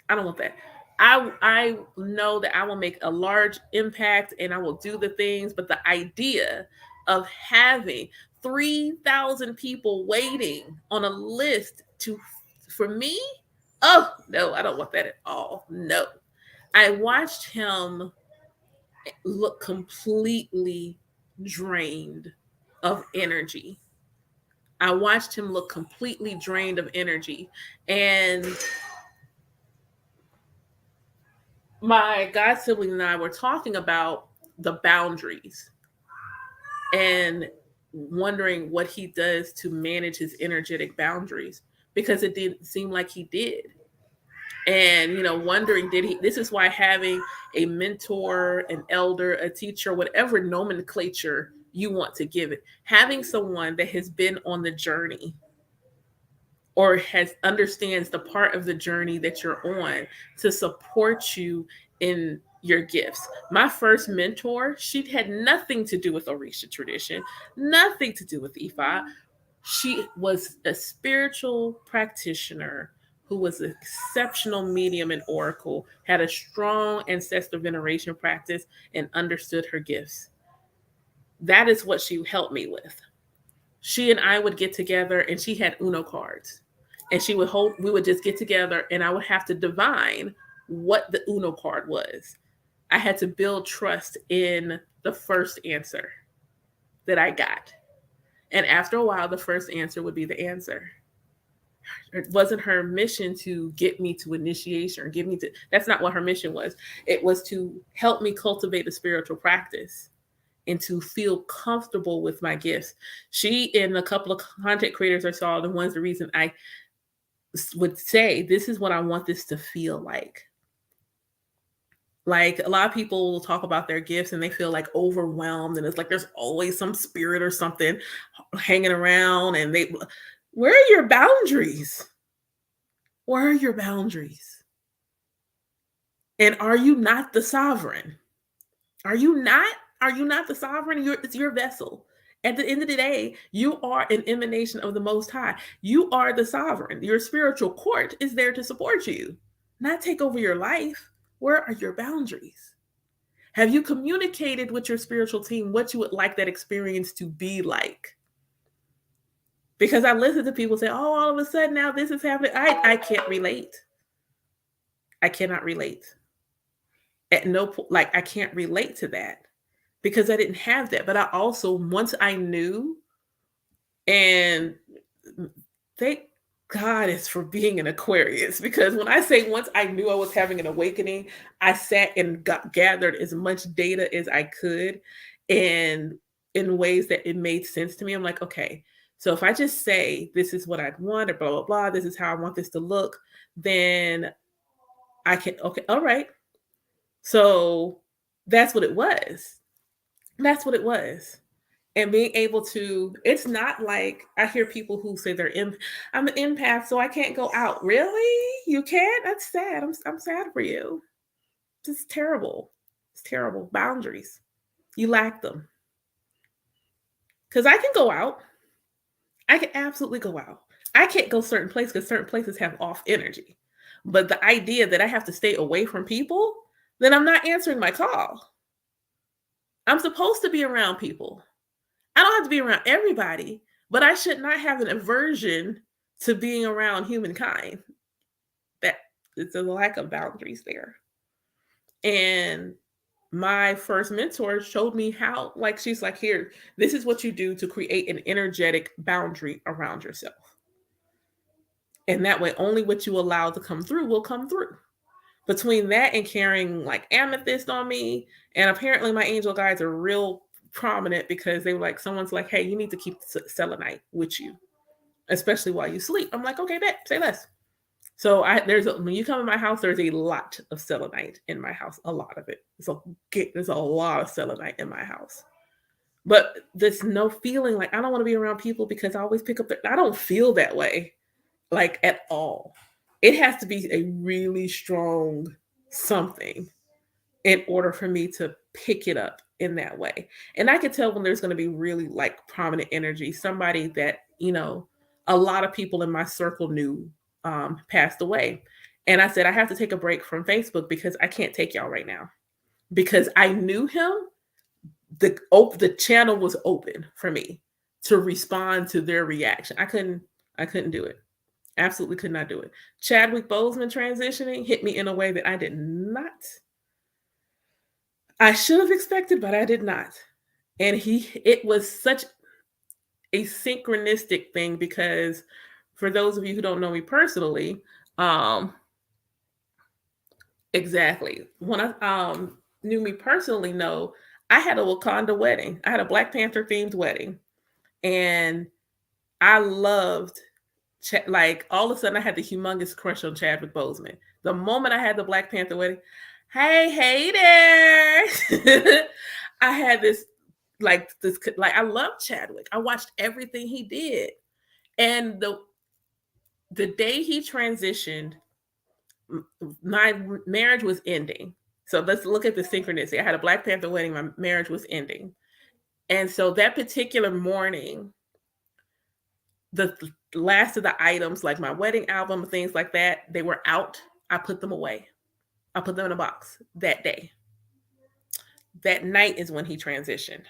I don't want that. I know that I will make a large impact and I will do the things, but the idea of having 3,000 people waiting on a list to for me, oh no, I don't want that at all. No. I watched him look completely drained of energy. I watched him look completely drained of energy. And my god sibling and I were talking about the boundaries and wondering what he does to manage his energetic boundaries, because it didn't seem like he did. And wondering, did he this is why having a mentor, an elder, a teacher, whatever nomenclature you want to give it, having someone that has been on the journey or has understands the part of the journey that you're on to support you in your gifts. My first mentor, she had nothing to do with Orisha tradition, nothing to do with Ifa. She was a spiritual practitioner who was an exceptional medium and oracle, had a strong ancestor veneration practice, and understood her gifts. That is what she helped me with. She and I would get together, and she had Uno cards. And she would hold, we would just get together, and I would have to divine what the Uno card was. I had to build trust in the first answer that I got. And after a while, the first answer would be the answer. It wasn't her mission to get me to initiation or get me to, that's not what her mission was. It was to help me cultivate a spiritual practice and to feel comfortable with my gifts. She and a couple of content creators I saw, the reason I would say, this is what I want this to feel like. Like, a lot of people will talk about their gifts and they feel like overwhelmed, and it's like there's always some spirit or something hanging around, and where are your boundaries? Where are your boundaries? And are you not the sovereign? Are you not? Are you not the sovereign? It's your vessel. At the end of the day, you are an emanation of the Most High. You are the sovereign. Your spiritual court is there to support you, not take over your life. Where are your boundaries? Have you communicated with your spiritual team what you would like that experience to be like? Because I listen to people say, oh, all of a sudden now this is happening. I can't relate. I cannot relate. At no point, like, I can't relate to that because I didn't have that. But I also, once I knew, and thank God it's for being an Aquarius, because when I say once I knew I was having an awakening, I sat and gathered as much data as I could, and in ways that it made sense to me. I'm like, okay, so if I just say this is what I'd want, or blah, blah, blah, this is how I want this to look, then I can, okay, all right. So that's what it was. That's what it was. And being able to, it's not like I hear people who say I'm an empath, so I can't go out. Really? You can't? That's sad. I'm sad for you. It's terrible. It's terrible. Boundaries. You lack them. Because I can go out. I can absolutely go out. I can't go certain places because certain places have off energy. But the idea that I have to stay away from people, then I'm not answering my call. I'm supposed to be around people. I don't have to be around everybody, but I should not have an aversion to being around humankind. That it's a lack of boundaries there. And my first mentor showed me how, like, she's like, here, this is what you do to create an energetic boundary around yourself. And that way, only what you allow to come through will come through. Between that and carrying like amethyst on me, and apparently my angel guides are real prominent because they were like, someone's like, hey, you need to keep selenite with you, especially while you sleep. I'm like, okay, bet, say less. So when you come in my house, there's a lot of selenite in my house, a lot of it. There's a lot of selenite in my house. But there's no feeling like I don't want to be around people because I always pick up I don't feel that way, like at all. It has to be a really strong something in order for me to pick it up in that way. And I could tell when there's going to be really like prominent energy, somebody that, a lot of people in my circle knew passed away. And I said, I have to take a break from Facebook because I can't take y'all right now. Because I knew him, the channel was open for me to respond to their reaction. I couldn't do it. Absolutely could not do it. Chadwick Boseman transitioning hit me in a way that I should have expected, but I did not. And it was such a synchronistic thing because for those of you who don't know me personally, exactly. When I knew me personally, no, I had a Wakanda wedding. I had a Black Panther themed wedding. And I loved like all of a sudden I had the humongous crush on Chadwick Boseman. The moment I had the Black Panther wedding, hey there. I had this I love Chadwick. I watched everything he did. And the day he transitioned, my marriage was ending. So let's look at the synchronicity. I had a Black Panther wedding, my marriage was ending. And so that particular morning, the last of the items, like my wedding album, things like that, they were out. I put them away. I put them in a box that day. That night is when he transitioned.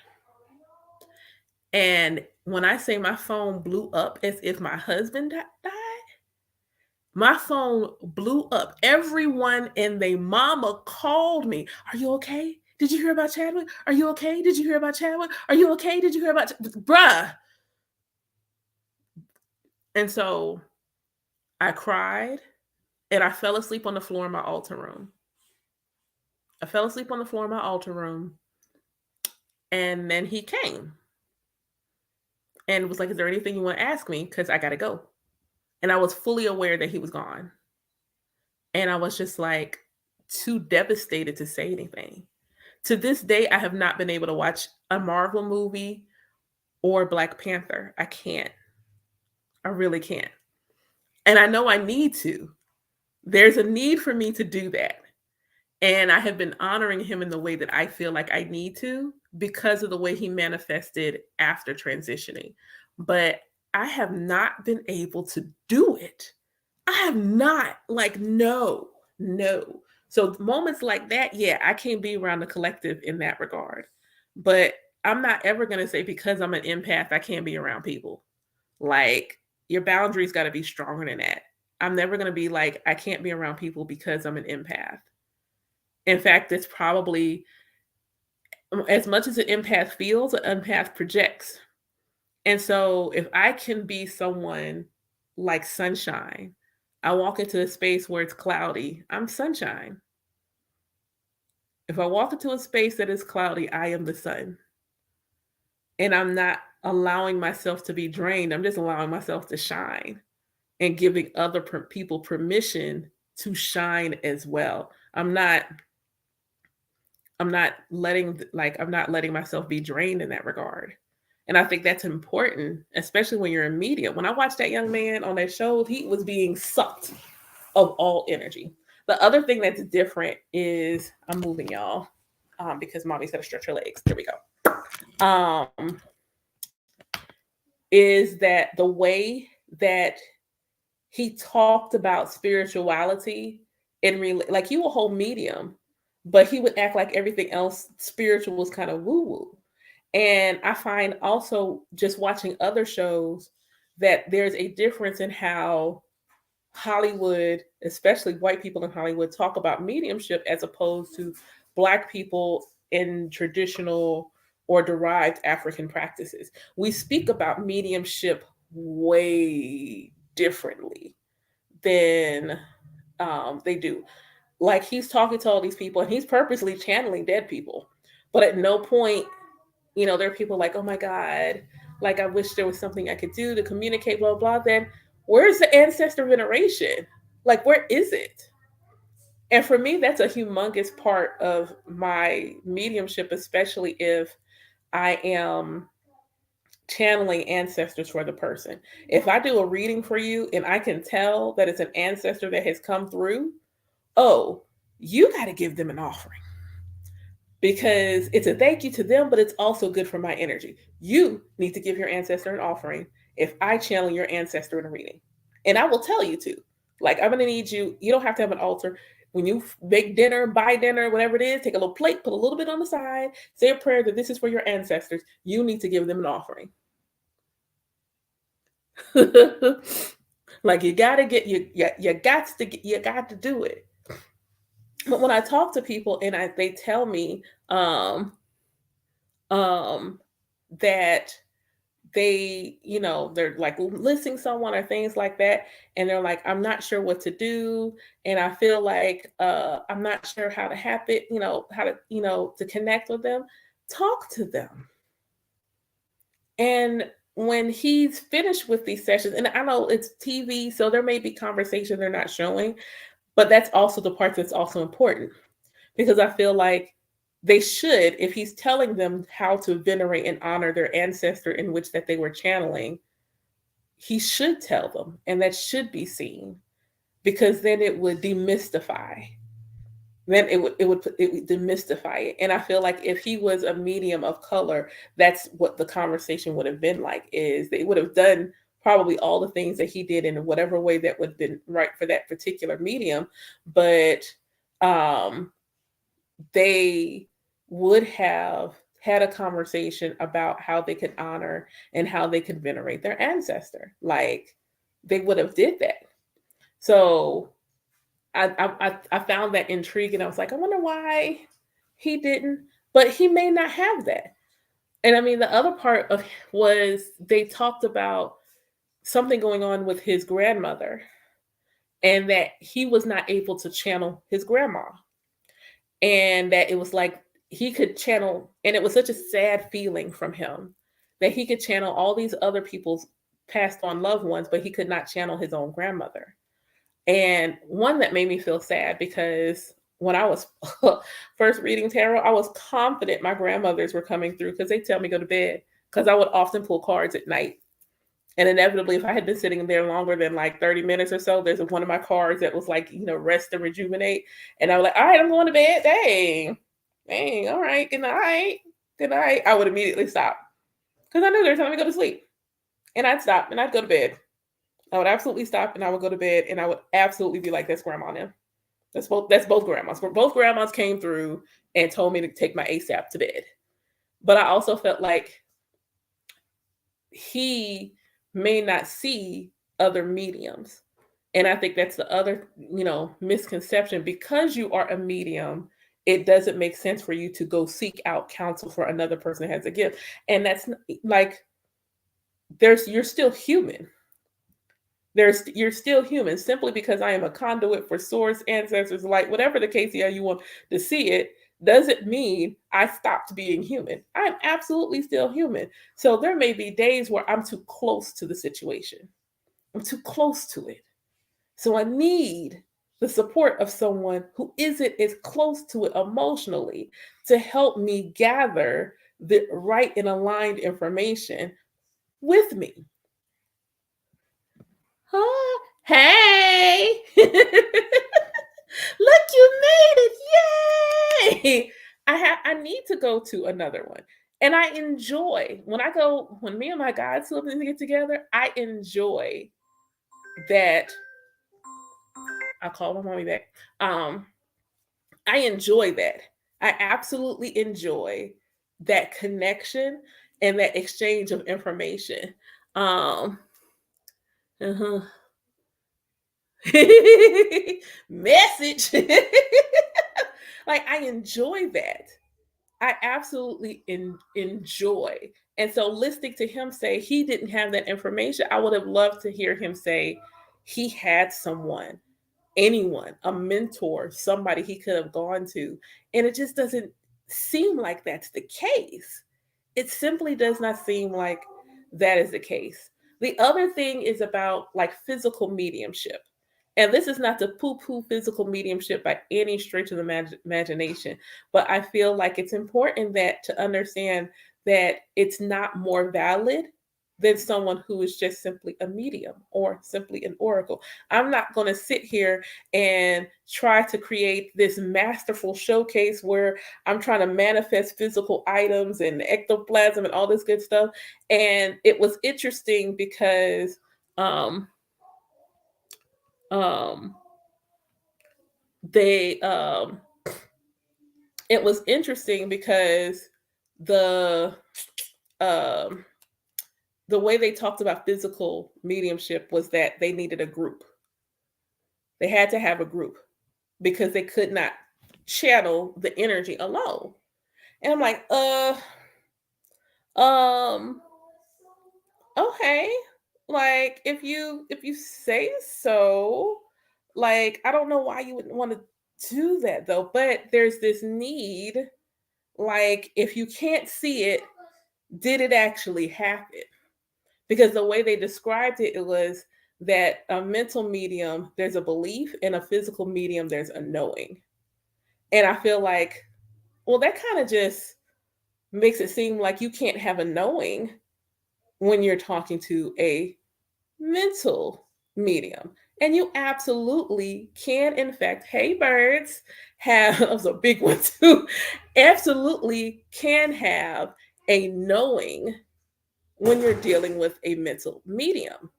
And when I say my phone blew up as if my husband died, my phone blew up. Everyone and their mama called me. Are you okay? Did you hear about Chadwick? Are you okay? Did you hear about Chadwick? Are you okay? Did you hear about bruh? And so I cried and I fell asleep on the floor in my altar room. I fell asleep on the floor in my altar room. And then he came and was like, is there anything you want to ask me? Because I got to go. And I was fully aware that he was gone. And I was just like too devastated to say anything. To this day, I have not been able to watch a Marvel movie or Black Panther. I can't. I really can't. And I know I need to. There's a need for me to do that. And I have been honoring him in the way that I feel like I need to because of the way he manifested after transitioning. But I have not been able to do it. I have not. Like, no. So moments like that, yeah, I can't be around the collective in that regard. But I'm not ever going to say because I'm an empath, I can't be around people. Like, your boundaries got to be stronger than that. I'm never going to be like, I can't be around people because I'm an empath. In fact, it's probably as much as an empath feels, an empath projects. And so if I can be someone like sunshine, I walk into a space where it's cloudy, I'm sunshine. If I walk into a space that is cloudy, I am the sun. And I'm not allowing myself to be drained. I'm just allowing myself to shine and giving other people permission to shine as well. I'm not letting myself be drained in that regard. And I think that's important, especially when you're a medium. When I watched that young man on that show, he was being sucked of all energy. The other thing that's different is I'm moving y'all because mommy's got to stretch her legs. There we go. Is that the way that he talked about spirituality and really like he was a whole medium, but he would act like everything else spiritual was kind of woo-woo. And I find also just watching other shows that there's a difference in how Hollywood, especially white people in Hollywood, talk about mediumship as opposed to Black people in traditional or derived African practices. We speak about mediumship way differently than they do. Like he's talking to all these people and he's purposely channeling dead people. But at no point, there are people like, oh my God, like I wish there was something I could do to communicate, blah, blah. Then where's the ancestor veneration? Like, where is it? And for me, that's a humongous part of my mediumship, especially if I am channeling ancestors for the person. If I do a reading for you and I can tell that it's an ancestor that has come through, oh, you got to give them an offering because it's a thank you to them, but it's also good for my energy. You need to give your ancestor an offering if I channel your ancestor in a reading. And I will tell you to. Like, I'm going to need you. You don't have to have an altar. When you make dinner, buy dinner, whatever it is, take a little plate, put a little bit on the side, say a prayer that this is for your ancestors. You need to give them an offering. Like you got to get you got to do it. But when I talk to people and they tell me um, that they're like listing someone or things like that, and they're like, I'm not sure what to do, and I feel like I'm not sure how to happen, how to to connect with them. Talk to them, and when he's finished with these sessions, and I know it's TV, so there may be conversation they're not showing, but that's also the part that's also important because I feel like they should, if he's telling them how to venerate and honor their ancestor in which that they were channeling, he should tell them, and that should be seen because then it would demystify. Then it would demystify it. And I feel like if he was a medium of color, that's what the conversation would have been like. Is they would have done probably all the things that he did in whatever way that would have been right for that particular medium, but they would have had a conversation about how they could honor and how they could venerate their ancestor. Like they would have did that. So I found that intriguing. I was like, I wonder why he didn't, but he may not have that. And I mean, the other part of was they talked about something going on with his grandmother and that he was not able to channel his grandma. And that it was like he could channel, and it was such a sad feeling from him that he could channel all these other people's passed on loved ones, but he could not channel his own grandmother. And one that made me feel sad because when I was first reading tarot, I was confident my grandmothers were coming through because they tell me go to bed because I would often pull cards at night. And inevitably, if I had been sitting there longer than like 30 minutes or so, there's one of my cards that was like, rest and rejuvenate. And I was like, all right, I'm going to bed. Dang, all right, good night. Good night. I would immediately stop because I knew they were telling me to go to sleep. And I'd stop and I'd go to bed. I would absolutely stop and I would go to bed and I would absolutely be like, that's grandma now. That's both grandmas. Both grandmas came through and told me to take my ASAP to bed. But I also felt like he may not see other mediums. And I think that's the other, misconception. Because you are a medium, it doesn't make sense for you to go seek out counsel for another person that has a gift. And that's like, you're still human. You're still human. Simply because I am a conduit for source, ancestors, light, whatever the case, yeah, you want to see it, doesn't mean I stopped being human. I'm absolutely still human. So there may be days where I'm too close to the situation. I'm too close to it. So I need the support of someone who isn't as close to it emotionally to help me gather the right and aligned information with me. Huh? Hey! Look, you made it! Yay! I need to go to another one. And I enjoy when me and my God siblings get together, I enjoy that. I'll call my mommy back. I enjoy that. I absolutely enjoy that connection and that exchange of information. Uh-huh. Message. Like I enjoy that. I absolutely enjoy. And so listening to him say he didn't have that information, I would have loved to hear him say he had someone, anyone, a mentor, somebody he could have gone to. And it just doesn't seem like that's the case. It simply does not seem like that is the case. The other thing is about like physical mediumship. And this is not to poo poo physical mediumship by any stretch of the imagination, but I feel like it's important that to understand that it's not more valid than someone who is just simply a medium or simply an oracle. I'm not going to sit here and try to create this masterful showcase where I'm trying to manifest physical items and ectoplasm and all this good stuff. And it was interesting because um um they it was interesting because the um the way they talked about physical mediumship was that they needed a group. They had to have a group because they could not channel the energy alone. And I'm like, um, okay. Like if you say so, like I don't know why you wouldn't want to do that though, but there's this need, like if you can't see it, did it actually happen? Because the way they described it, it was that a mental medium, there's a belief, and a physical medium, there's a knowing. And I feel like, well, that kind of just makes it seem like you can't have a knowing when you're talking to a mental medium. And you absolutely can, in fact, hey birds, have that was a big one too. Absolutely can have a knowing when you're dealing with a mental medium.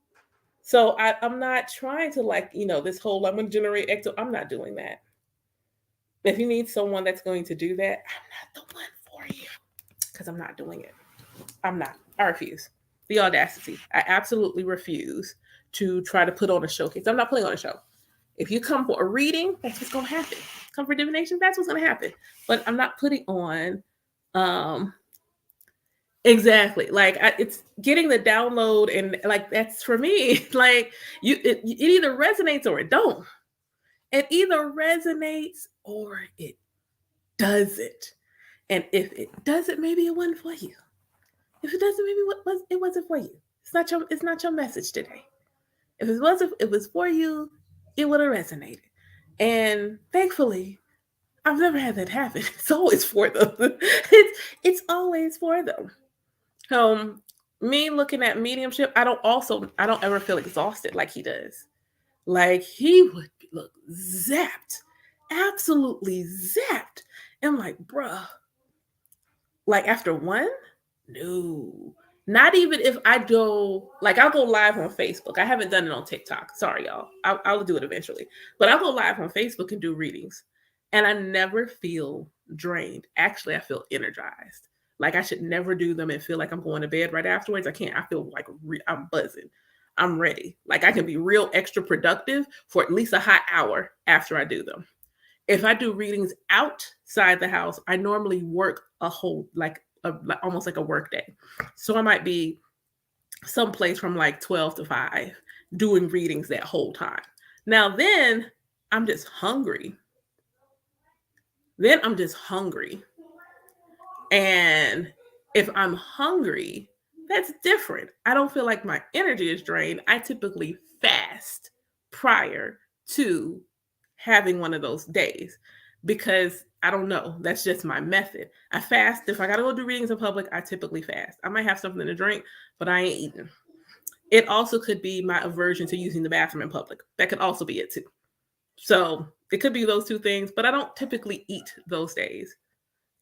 So I'm not trying to like, this whole I'm gonna generate ecto. I'm not doing that. If you need someone that's going to do that, I'm not the one for you. Because I'm not doing it. I'm not. I refuse. The audacity. I absolutely refuse to try to put on a showcase. I'm not putting on a show. If you come for a reading, that's what's gonna happen. Come for divination, that's what's gonna happen. But I'm not putting on exactly. Like it's getting the download, and like that's for me. Like it either resonates or it don't. It either resonates or it doesn't. And if it doesn't, maybe it wasn't for you. If it doesn't, maybe it wasn't for you. It's not your message today. If it was for you, it would have resonated. And thankfully, I've never had that happen. It's always for them. It's always for them. Me looking at mediumship, I don't ever feel exhausted like he does. Like he would look zapped, absolutely zapped. And I'm like, bruh, like after one, no, not even if I go, like I'll go live on Facebook. I haven't done it on TikTok. Sorry, y'all. I'll do it eventually. But I'll go live on Facebook and do readings. And I never feel drained. Actually, I feel energized. Like I should never do them and feel like I'm going to bed right afterwards. I can't. I feel like I'm buzzing. I'm ready. Like I can be real extra productive for at least a hot hour after I do them. If I do readings outside the house, I normally work a whole almost like a work day. So I might be someplace from like 12 to 5 doing readings that whole time. Now then I'm just hungry. And if I'm hungry, that's different. I don't feel like my energy is drained. I typically fast prior to having one of those days because I don't know. That's just my method. I fast. If I got to go do readings in public, I typically fast. I might have something to drink, but I ain't eating. It also could be my aversion to using the bathroom in public. That could also be it too. So it could be those two things, but I don't typically eat those days.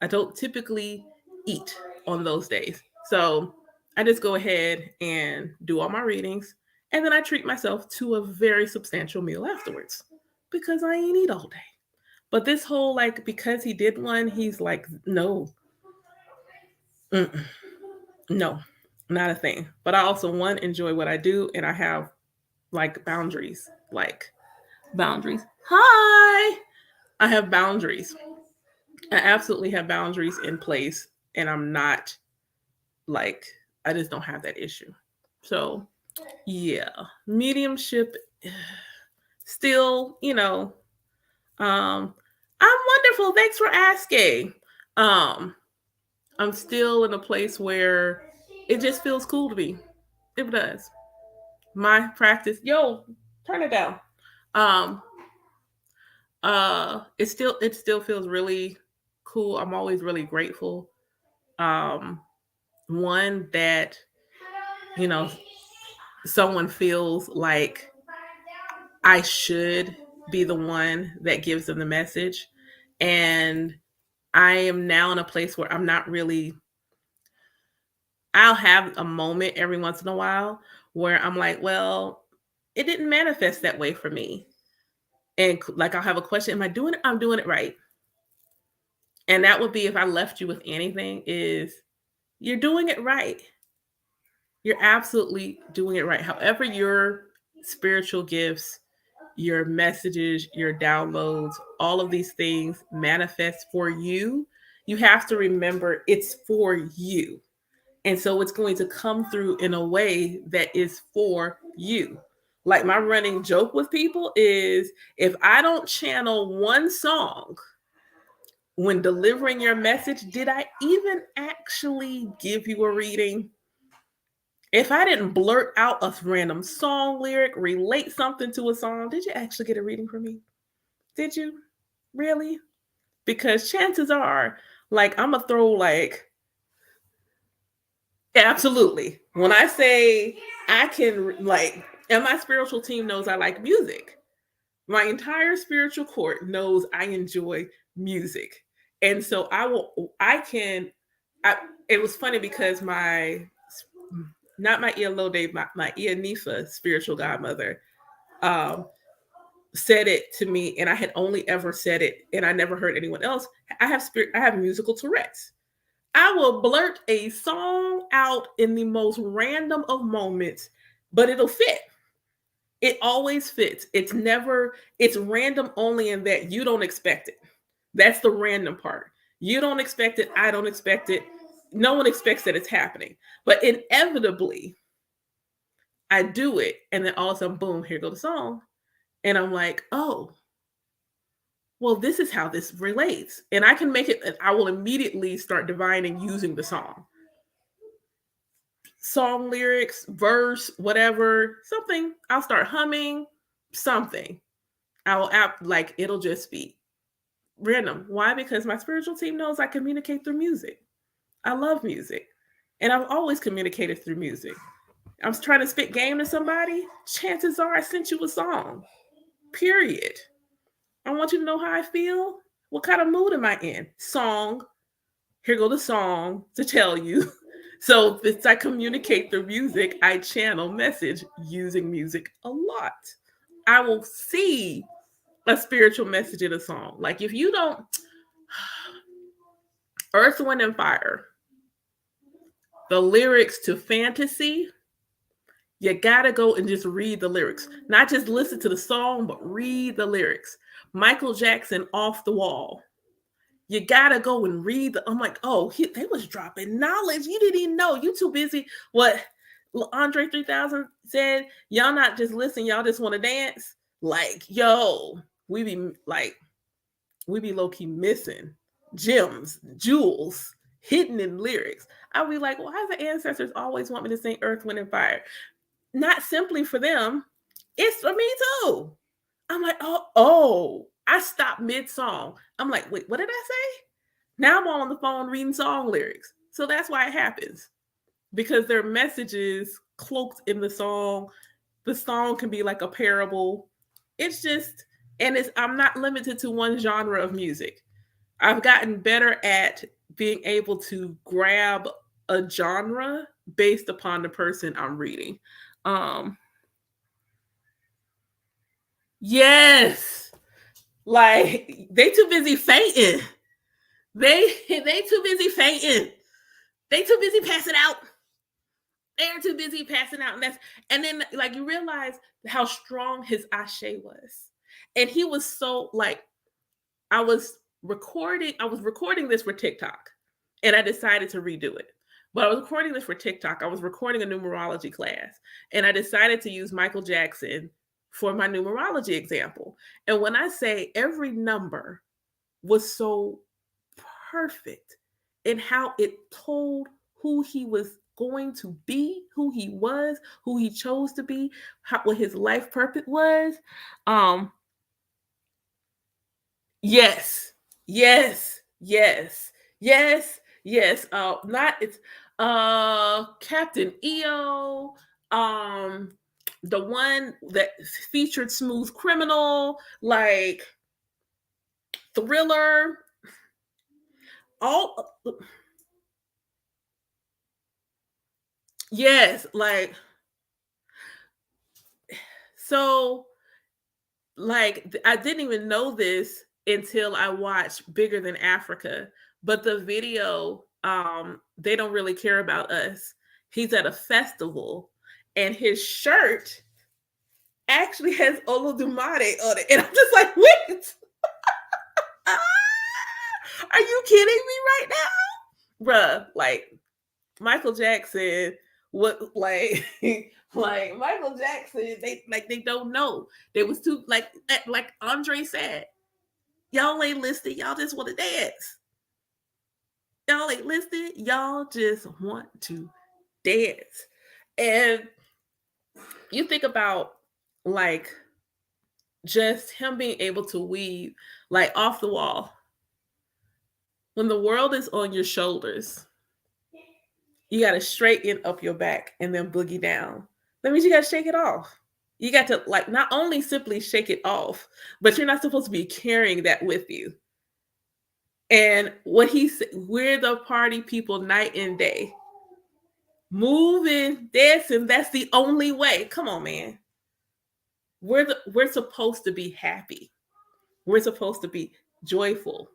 I don't typically eat on those days. So I just go ahead and do all my readings. And then I treat myself to a very substantial meal afterwards because I ain't eat all day. But this whole like, because he did one, he's like, no, no, not a thing. But I also, one, enjoy what I do. And I have like boundaries, Hi, I have boundaries. I absolutely have boundaries in place, and I'm not like, I just don't have that issue. So, yeah, mediumship still, I'm wonderful. Thanks for asking. Um, I'm still in a place where it just feels cool to me. It does. My practice, yo, turn it down. Um, it still feels really cool. I'm always really grateful. Um, one that you know someone feels like I should be the one that gives them the message, and I am now in a place where I'm not really. I'll have a moment every once in a while where I'm like, well, it didn't manifest that way for me. And like I'll have a question, am I doing it? I'm doing it right. And that would be if I left you with anything is you're doing it right. You're absolutely doing it right. However, your spiritual gifts, your messages, your downloads, all of these things manifest for you, you have to remember it's for you. And so it's going to come through in a way that is for you. Like my running joke with people is if I don't channel one song when delivering your message, did I even actually give you a reading? If I didn't blurt out a random song lyric, relate something to a song, did you actually get a reading from me? Did you? Really? Because chances are, like, I'm gonna throw like, absolutely. When I say I can, like, and my spiritual team knows I like music. My entire spiritual court knows I enjoy music. And so I can, I, it was funny because not my Eolode, my Ianifa spiritual godmother, um, said it to me, and I had only ever said it, and I never heard anyone else. I have musical Tourette's. I will blurt a song out in the most random of moments, but it'll fit. It always fits. It's random only in that you don't expect it. That's the random part. You don't expect it. I don't expect it. No one expects that it's happening. But inevitably, I do it. And then all of a sudden, boom, here goes the song. And I'm like, oh, well, this is how this relates. And I can make it, and I will immediately start divining using the song lyrics, verse, whatever, something. I'll start humming something. I will app like it'll just be random. Why? Because my spiritual team knows I communicate through music. I love music. And I've always communicated through music. I'm trying to spit game to somebody. Chances are I sent you a song. Period. I want you to know how I feel. What kind of mood am I in? Song. Here go the song to tell you. So since I communicate through music, I channel message using music a lot. I will see a spiritual message in a song. Like if you don't, Earth, Wind, and Fire, the lyrics to Fantasy, you gotta go and just read the lyrics. Not just listen to the song, but read the lyrics. Michael Jackson, Off the Wall. You gotta go and read I'm like, oh, they was dropping knowledge. You didn't even know. You too busy. What Andre 3000 said, y'all not just listen, y'all just want to dance. Like, yo, we be low key missing gems, jewels hidden in lyrics. I'll be like, why do the ancestors always want me to sing Earth, Wind, and Fire? Not simply for them, it's for me too. I'm like, oh, I stopped mid song. I'm like, wait, what did I say? Now I'm on the phone reading song lyrics. So that's why it happens because there are messages cloaked in the song. The song can be like a parable. It's just, and I'm not limited to one genre of music. I've gotten better at being able to grab a genre based upon the person I'm reading. Um, yes, like they too busy fainting. They too busy fainting. They too busy passing out. They're too busy passing out, and then like you realize how strong his ashe was, and he was so like I was I was recording this for TikTok and I decided to redo it. But I was recording this for TikTok. I was recording a numerology class and I decided to use Michael Jackson for my numerology example. And when I say every number was so perfect in how it told who he was going to be, who he was, who he chose to be, what his life purpose was. Um, yes, yes, yes, yes, yes. Not it's Captain EO, um, the one that featured Smooth Criminal, like Thriller, all yes, like so like I didn't even know this until I watched Bigger Than Africa, but the video they don't really care about us. He's at a festival and his shirt actually has Olodumare on it. And I'm just like, wait, ah, are you kidding me right now? Bruh, like Michael Jackson, what like like Michael Jackson, they don't know. They was too like Andre said, y'all ain't listening, y'all just want to dance. Y'all ain't listening, y'all just want to dance. And you think about like just him being able to weave like off the wall. When the world is on your shoulders, you got to straighten up your back and then boogie down. That means you got to shake it off. You got to like not only simply shake it off, but you're not supposed to be carrying that with you. And what he said, we're the party people night and day. Moving, dancing, that's the only way. Come on, man. We're supposed to be happy. We're supposed to be joyful.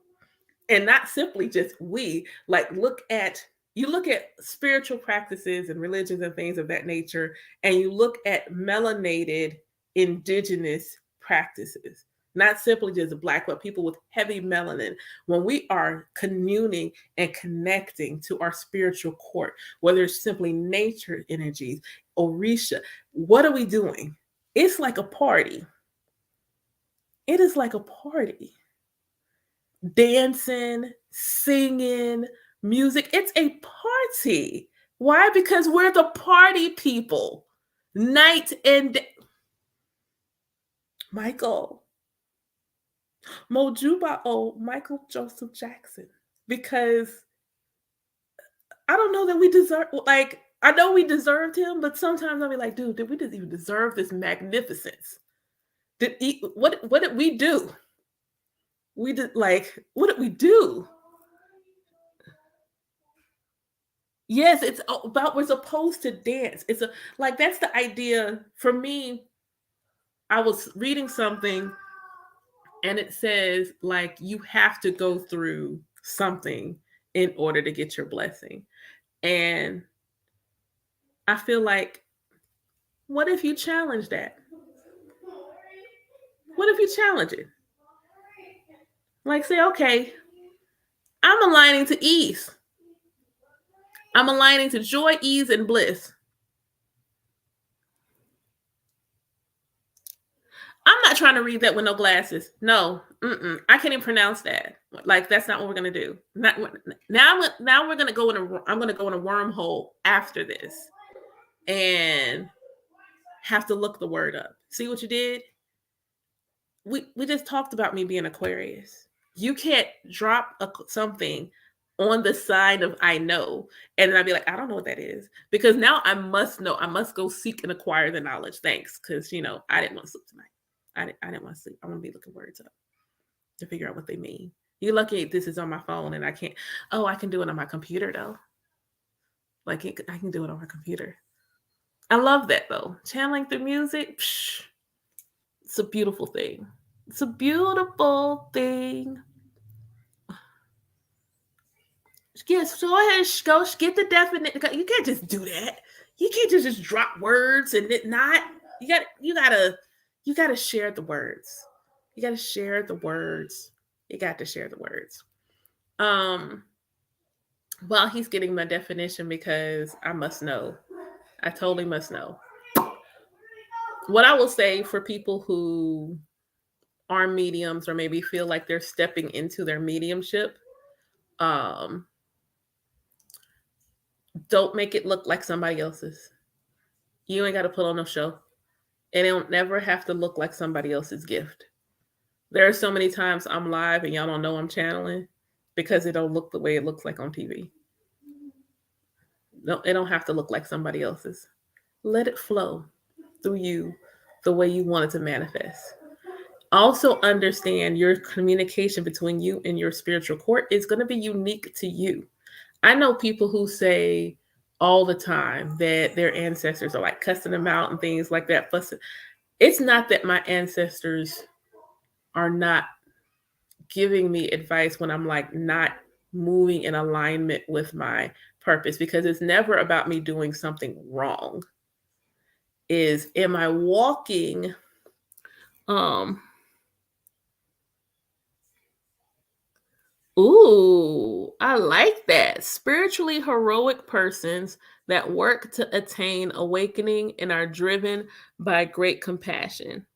And not simply just we, like you look at spiritual practices and religions and things of that nature, and you look at melanated indigenous practices, not simply just Black, but people with heavy melanin. When we are communing and connecting to our spiritual court, whether it's simply nature energies, Orisha, what are we doing? It's like a party. It is like a party. Dancing, singing, music. It's a party. Why? Because we're the party people. Night and day. Michael. Mojuba O. Michael Joseph Jackson. Because I don't know that we deserve, like, I know we deserved him, but sometimes I'll be like, dude, did we just even deserve this magnificence? What did we do? We did like, what did we do? Yes, it's about we're supposed to dance. It's a like that's the idea for me. I was reading something and it says like you have to go through something in order to get your blessing. And I feel like what if you challenge that? What if you challenge it? Like say, okay, I'm aligning to ease. I'm aligning to joy, ease, and bliss. I'm not trying to read that with no glasses. No, I can't even pronounce that. Like that's not what we're gonna do. Not now. Now we're gonna go in a. I'm gonna go in a wormhole after this, and have to look the word up. See what you did? We just talked about me being Aquarius. You can't drop something on the side of I know, and then I'd be like, I don't know what that is because now I must know. I must go seek and acquire the knowledge. Thanks, because I didn't want to sleep tonight. I didn't want to sleep. I want to be looking words up to figure out what they mean. You're lucky this is on my phone and I can't. Oh, I can do it on my computer though. Like I can do it on my computer. I love that though. Channeling through music, it's a beautiful thing. It's a beautiful thing. Yes, go ahead, go get the definition. You can't just do that. You can't just drop words and it not. You gotta share the words. You gotta share the words. You got to share the words. Um, while he's getting my definition, because I must know, I totally must know. What I will say for people who are mediums or maybe feel like they're stepping into their mediumship, um, don't make it look like somebody else's. You ain't got to put on a show. And it don't never have to look like somebody else's gift. There are so many times I'm live and y'all don't know I'm channeling because it don't look the way it looks like on TV. No, it don't have to look like somebody else's. Let it flow through you the way you want it to manifest. Also understand your communication between you and your spiritual court is going to be unique to you. I know people who say all the time that their ancestors are like cussing them out and things like that. But it's not that my ancestors are not giving me advice when I'm like not moving in alignment with my purpose, because it's never about me doing something wrong. Is am I walking ooh, I like that. Spiritually heroic persons that work to attain awakening and are driven by great compassion.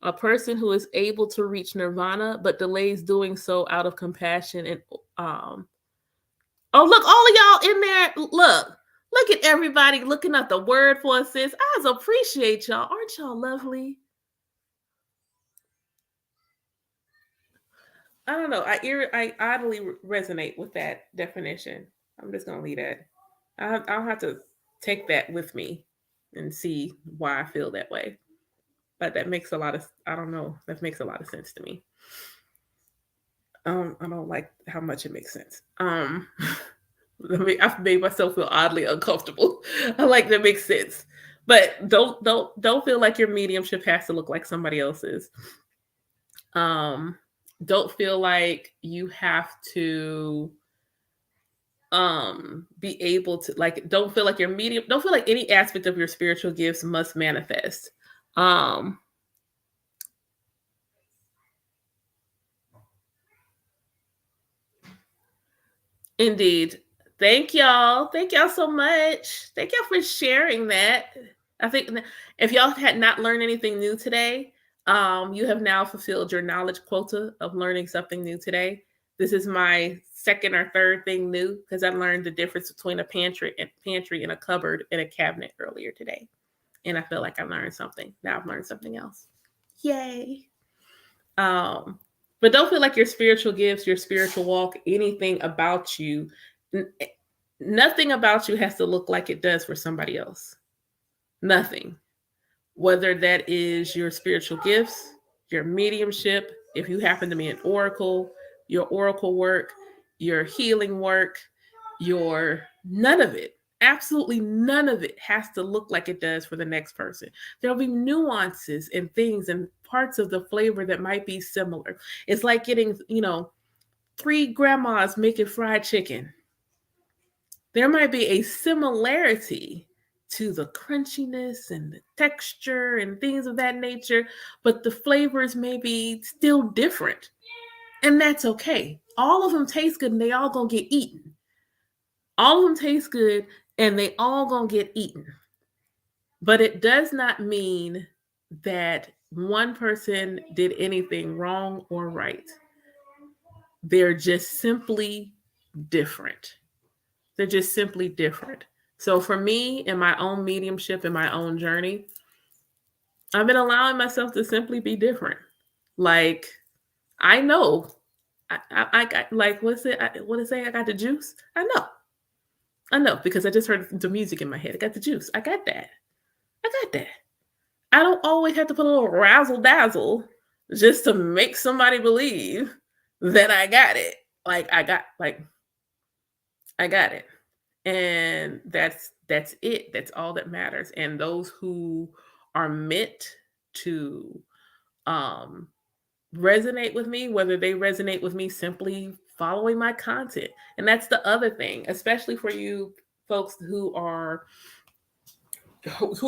A person who is able to reach nirvana but delays doing so out of compassion and oh, look, all of y'all in there. Look at everybody looking up the word for us, sis. I just appreciate y'all. Aren't y'all lovely? I don't know. I oddly resonate with that definition. I'm just gonna leave that. I'll have to take that with me and see why I feel that way. But that makes a lot of, I don't know. That makes a lot of sense to me. I don't like how much it makes sense. I've made myself feel oddly uncomfortable. I like that makes sense, but don't feel like your mediumship has to look like somebody else's. Don't feel like you have to be able to, like, don't feel like your medium, don't feel like any aspect of your spiritual gifts must manifest. Indeed. Thank y'all. Thank y'all so much. Thank y'all for sharing that. I think if y'all had not learned anything new today, you have now fulfilled your knowledge quota of learning something new today. This is my second or third thing new because I learned the difference between a pantry and a cupboard and a cabinet earlier today. And I feel like I learned something. Now I've learned something else. Yay. But don't feel like your spiritual gifts, your spiritual walk, anything about you, nothing about you has to look like it does for somebody else. Nothing. Whether that is your spiritual gifts, your mediumship, if you happen to be an oracle, your oracle work, your healing work, your none of it, absolutely none of it has to look like it does for the next person. There'll be nuances and things and parts of the flavor that might be similar. It's like getting, 3 grandmas making fried chicken. There might be a similarity to the crunchiness and the texture and things of that nature, but the flavors may be still different. And that's okay. All of them taste good and they all gonna get eaten. All of them taste good and they all gonna get eaten. But it does not mean that one person did anything wrong or right. They're just simply different. They're just simply different. So for me, in my own mediumship, in my own journey, I've been allowing myself to simply be different. Like, I know, I got, like, what is it say? I got the juice. I know, because I just heard the music in my head. I got the juice. I got that. I don't always have to put a little razzle dazzle just to make somebody believe that I got it. I got it. And that's it. That's all that matters. And those who are meant to resonate with me, whether they resonate with me simply following my content. And that's the other thing, especially for you folks who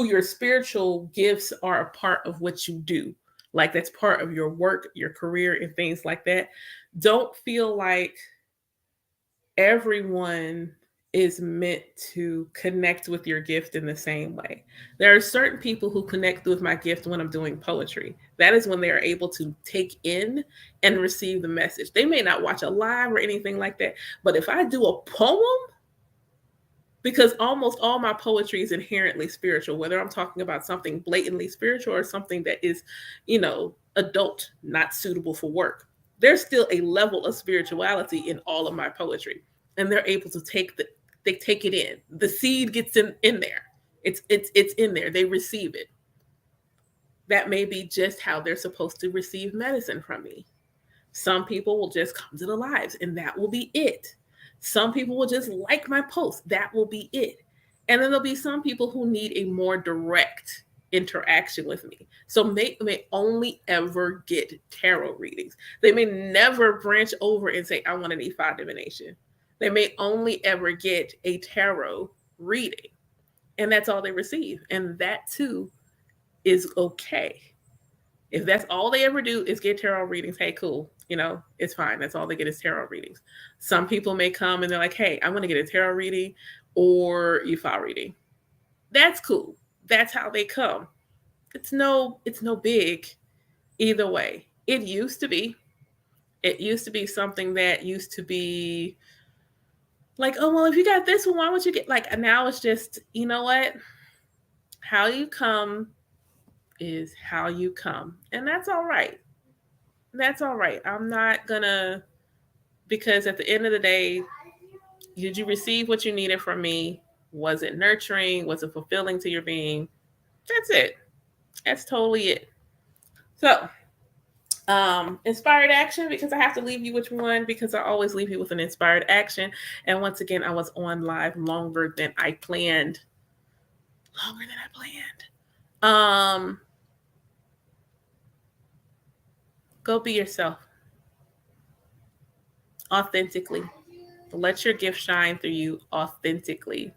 your spiritual gifts are a part of what you do. Like that's part of your work, your career, and things like that. Don't feel like everyone is meant to connect with your gift in the same way. There are certain people who connect with my gift when I'm doing poetry. That is when they are able to take in and receive the message. They may not watch a live or anything like that, but if I do a poem, because almost all my poetry is inherently spiritual, whether I'm talking about something blatantly spiritual or something that is, adult, not suitable for work. There's still a level of spirituality in all of my poetry, and they're able to they take it in. The seed gets in there. It's in there. They receive it. That may be just how they're supposed to receive medicine from me. Some people will just come to the lives and that will be it. Some people will just like my post. That will be it. And then there'll be some people who need a more direct interaction with me. So they may only ever get tarot readings. They may never branch over and say, I want an E5 divination. They may only ever get a tarot reading. And that's all they receive. And that too is okay. If that's all they ever do is get tarot readings, hey, cool. It's fine. That's all they get is tarot readings. Some people may come and they're like, hey, I'm going to get a tarot reading or EFA reading. That's cool. That's how they come. It's no big either way. It used to be something that used to be like, oh, well, if you got this one, why would you get like, now it's just, you know what? How you come is how you come. And that's all right. That's all right. I'm not gonna, because at the end of the day, did you receive what you needed from me? Was it nurturing? Was it fulfilling to your being? That's it. That's totally it. So, inspired action, because I have to leave you with one, because I always leave you with an inspired action. And once again, I was on live longer than I planned. Go be yourself authentically. Let your gift shine through you authentically.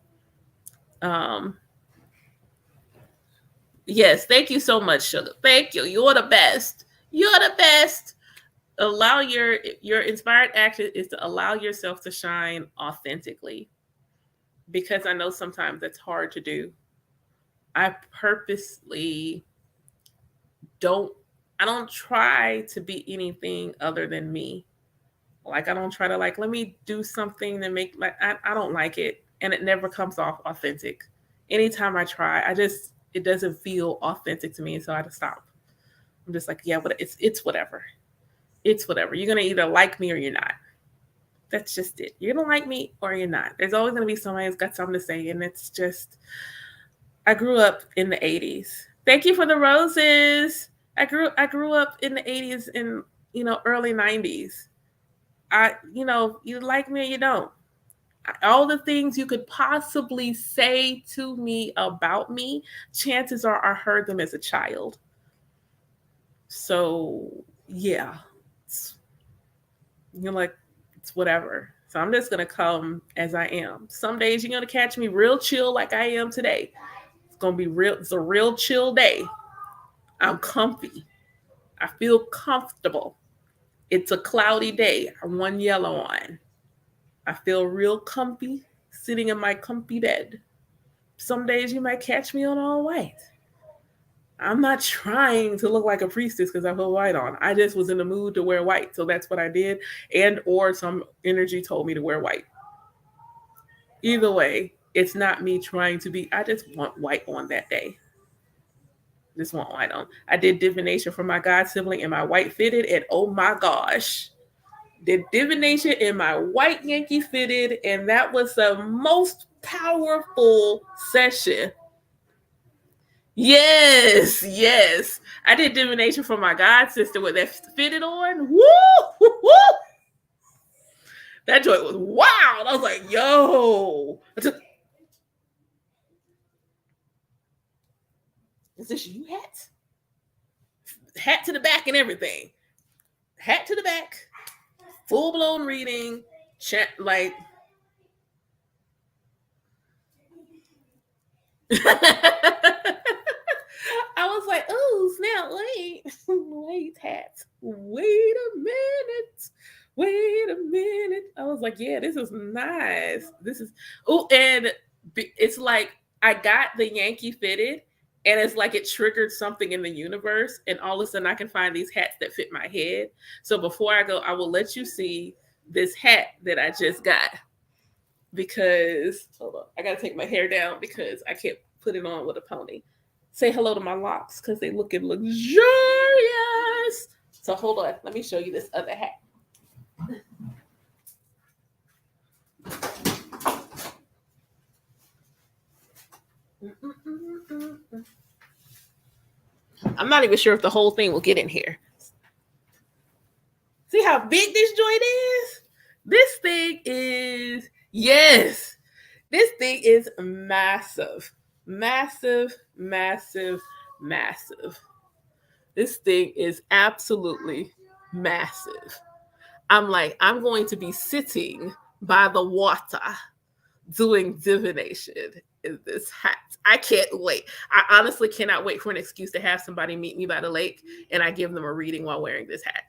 Yes, thank you so much, Sugar. Thank you. You're the best. You're the best. Allow your inspired action is to allow yourself to shine authentically, because I know sometimes that's hard to do. I purposely I don't try to be anything other than me. Like, I don't try to let me do something to make, I don't like it. And it never comes off authentic. Anytime I try, it doesn't feel authentic to me. So I just stop. I'm just like, yeah, but it's whatever. It's whatever. You're going to either like me or you're not. That's just it. You're going to like me or you're not. There's always going to be somebody who's got something to say. And it's just, I grew up in the 80s. Thank you for the roses. I grew up in the 80s and, early 90s. You like me or you don't. All the things you could possibly say to me about me, chances are I heard them as a child. So, yeah. It's whatever. So I'm just going to come as I am. Some days you're going to catch me real chill like I am today. It's going to be real. It's a real chill day. I'm comfy. I feel comfortable. It's a cloudy day. I'm one yellow on. I feel real comfy sitting in my comfy bed. Some days you might catch me on all white. I'm not trying to look like a priestess because I put white on. I just was in the mood to wear white. So that's what I did. And or some energy told me to wear white. Either way, it's not me trying to be. I just want white on that day. Just want white on. I did divination for my god sibling and my white fitted. And oh my gosh. Did divination in my white Yankee fitted, and that was the most powerful session. Yes. I did divination for my god sister with that fitted on. Woo! That joint was wild. I was like, yo. Is this you hat? Hat to the back and everything. Hat to the back. Full-blown reading, like I was like, oh, snap, wait, wait, hat. Wait a minute. Wait a minute. I was like, yeah, this is nice. This is, oh, and it's like I got the Yankee fitted, and it's like it triggered something in the universe, and all of a sudden I can find these hats that fit my head. So before I go, I will let you see this hat that I just got because hold on, I gotta take my hair down because I can't put it on with a pony. Say hello to my locks because they looking luxurious. So hold on, let me show you this other hat. I'm not even sure if the whole thing will get in here. See how big this joint is? This thing is, yes, this thing is massive. Massive, massive, massive. This thing is absolutely massive. I'm like, I'm going to be sitting by the water doing divination in this hat. I can't wait. I honestly cannot wait for an excuse to have somebody meet me by the lake and I give them a reading while wearing this hat.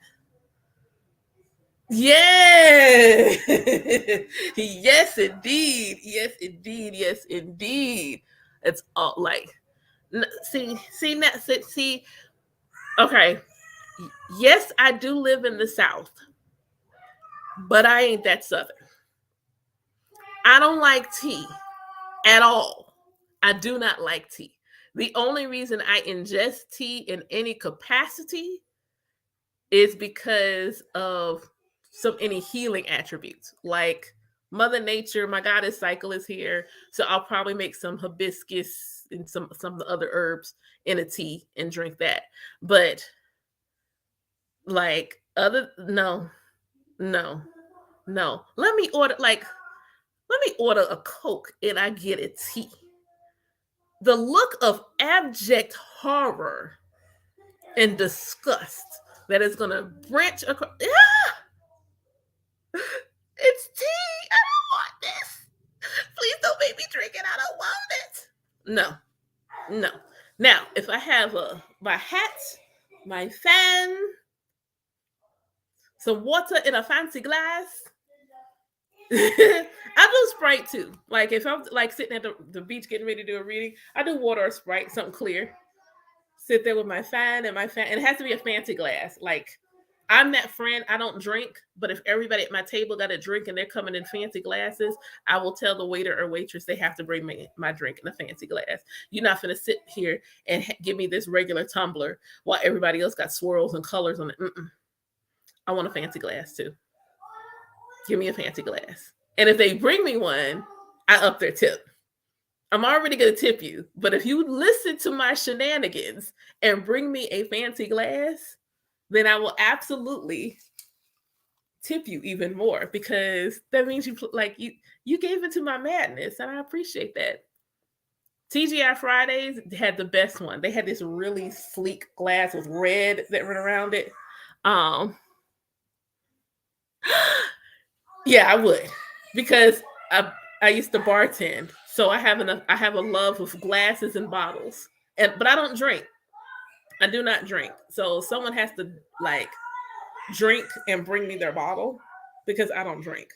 Yeah. Yes, indeed. Yes, indeed. Yes, indeed. It's all like, see. Okay. Yes, I do live in the South, but I ain't that Southern. I don't like tea at all. I do not like tea. The only reason I ingest tea in any capacity is because of any healing attributes. Like Mother Nature, my goddess cycle is here. So I'll probably make some hibiscus and some of the other herbs in a tea and drink that. But like other no, no, no. Let me order a Coke and I get a tea. The look of abject horror and disgust that is going to branch across. Ah! It's tea. I don't want this. Please don't make me drink it. I don't want it. No, no. Now, if I have my hat, my fan, some water in a fancy glass, I do Sprite too. Like if I'm like sitting at the beach getting ready to do a reading, I do water or Sprite, something clear. Sit there with my fan and and it has to be a fancy glass. Like I'm that friend, I don't drink, but if everybody at my table got a drink and they're coming in fancy glasses, I will tell the waiter or waitress they have to bring me my drink in a fancy glass. You're not going to sit here and give me this regular tumbler while everybody else got swirls and colors on it. Mm-mm. I want a fancy glass too. Give me a fancy glass. And if they bring me one, I up their tip. I'm already going to tip you. But if you listen to my shenanigans and bring me a fancy glass, then I will absolutely tip you even more because that means you gave into my madness and I appreciate that. TGI Fridays had the best one. They had this really sleek glass with red that went around it. Yeah, I would because I used to bartend, so I have a love of glasses and bottles, but I don't drink. I do not drink, so someone has to like drink and bring me their bottle because I don't drink.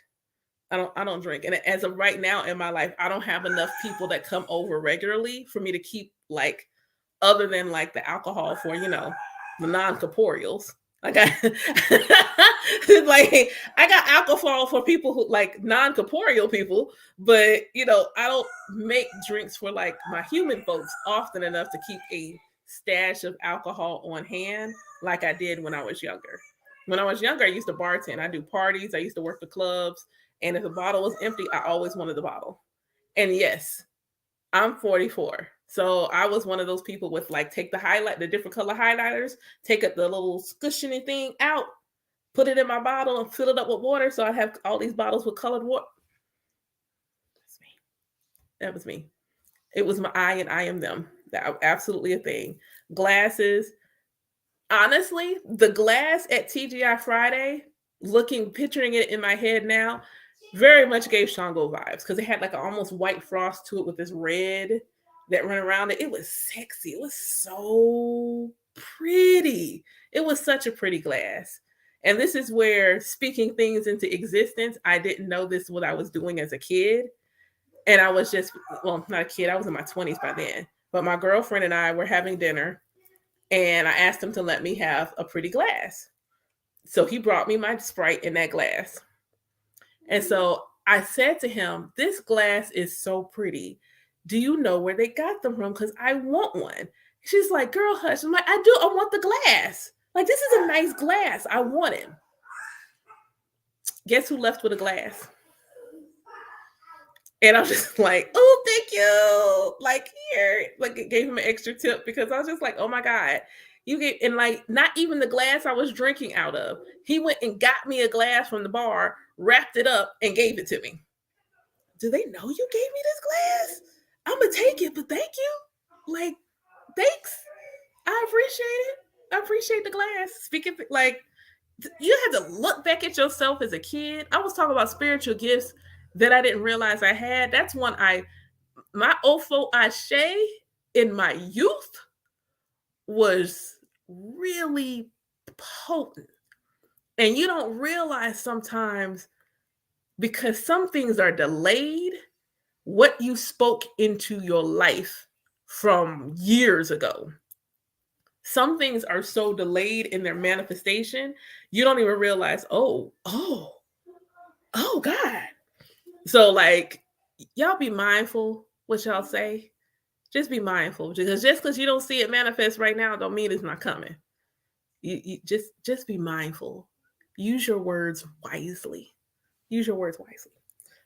I don't drink, and as of right now in my life, I don't have enough people that come over regularly for me to keep like other than like the alcohol for the non-corporeals. Like I got alcohol for people who like non-corporeal people, but I don't make drinks for like my human folks often enough to keep a stash of alcohol on hand like I did when I was younger. When I was younger, I used to bartend. I do parties. I used to work the clubs, and if the bottle was empty, I always wanted the bottle. And yes, I'm 44. So I was one of those people with like take the different color highlighters, take the little cushiony thing out, put it in my bottle and fill it up with water. So I have all these bottles with colored water. That's me. That was me. It was my I and I am them. That absolutely a thing. Glasses. Honestly, the glass at TGI Friday, picturing it in my head now, very much gave Shango vibes because it had like an almost white frost to it with this red that run around it. It was sexy. It was so pretty. It was such a pretty glass. And this is where speaking things into existence, I didn't know this what I was doing as a kid. And I was just, well, not a kid, I was in my 20s by then. But my girlfriend and I were having dinner, and I asked him to let me have a pretty glass. So he brought me my Sprite in that glass. And so I said to him, "This glass is so pretty. Do you know where they got them from? Because I want one." She's like, "Girl, hush." I'm like, "I do. I want the glass. Like, this is a nice glass. I want it." Guess who left with a glass? And I was just like, "Oh, thank you." Like, here, like, it gave him an extra tip because I was just like, "Oh my God." You get, and like, not even the glass I was drinking out of. He went and got me a glass from the bar, wrapped it up, and gave it to me. Do they know you gave me this glass? I'm gonna take it, but thank you. Like, thanks. I appreciate it. I appreciate the glass. Speaking like, you had to look back at yourself as a kid. I was talking about spiritual gifts that I didn't realize I had. That's one my Ofo Ashe in my youth was really potent. And you don't realize sometimes, because some things are delayed, what you spoke into your life from years ago. Some things are so delayed in their manifestation, you don't even realize, oh God. So, like, y'all be mindful what y'all say. Just be mindful, because just because you don't see it manifest right now don't mean it's not coming. You just be mindful. Use your words wisely. Use your words wisely.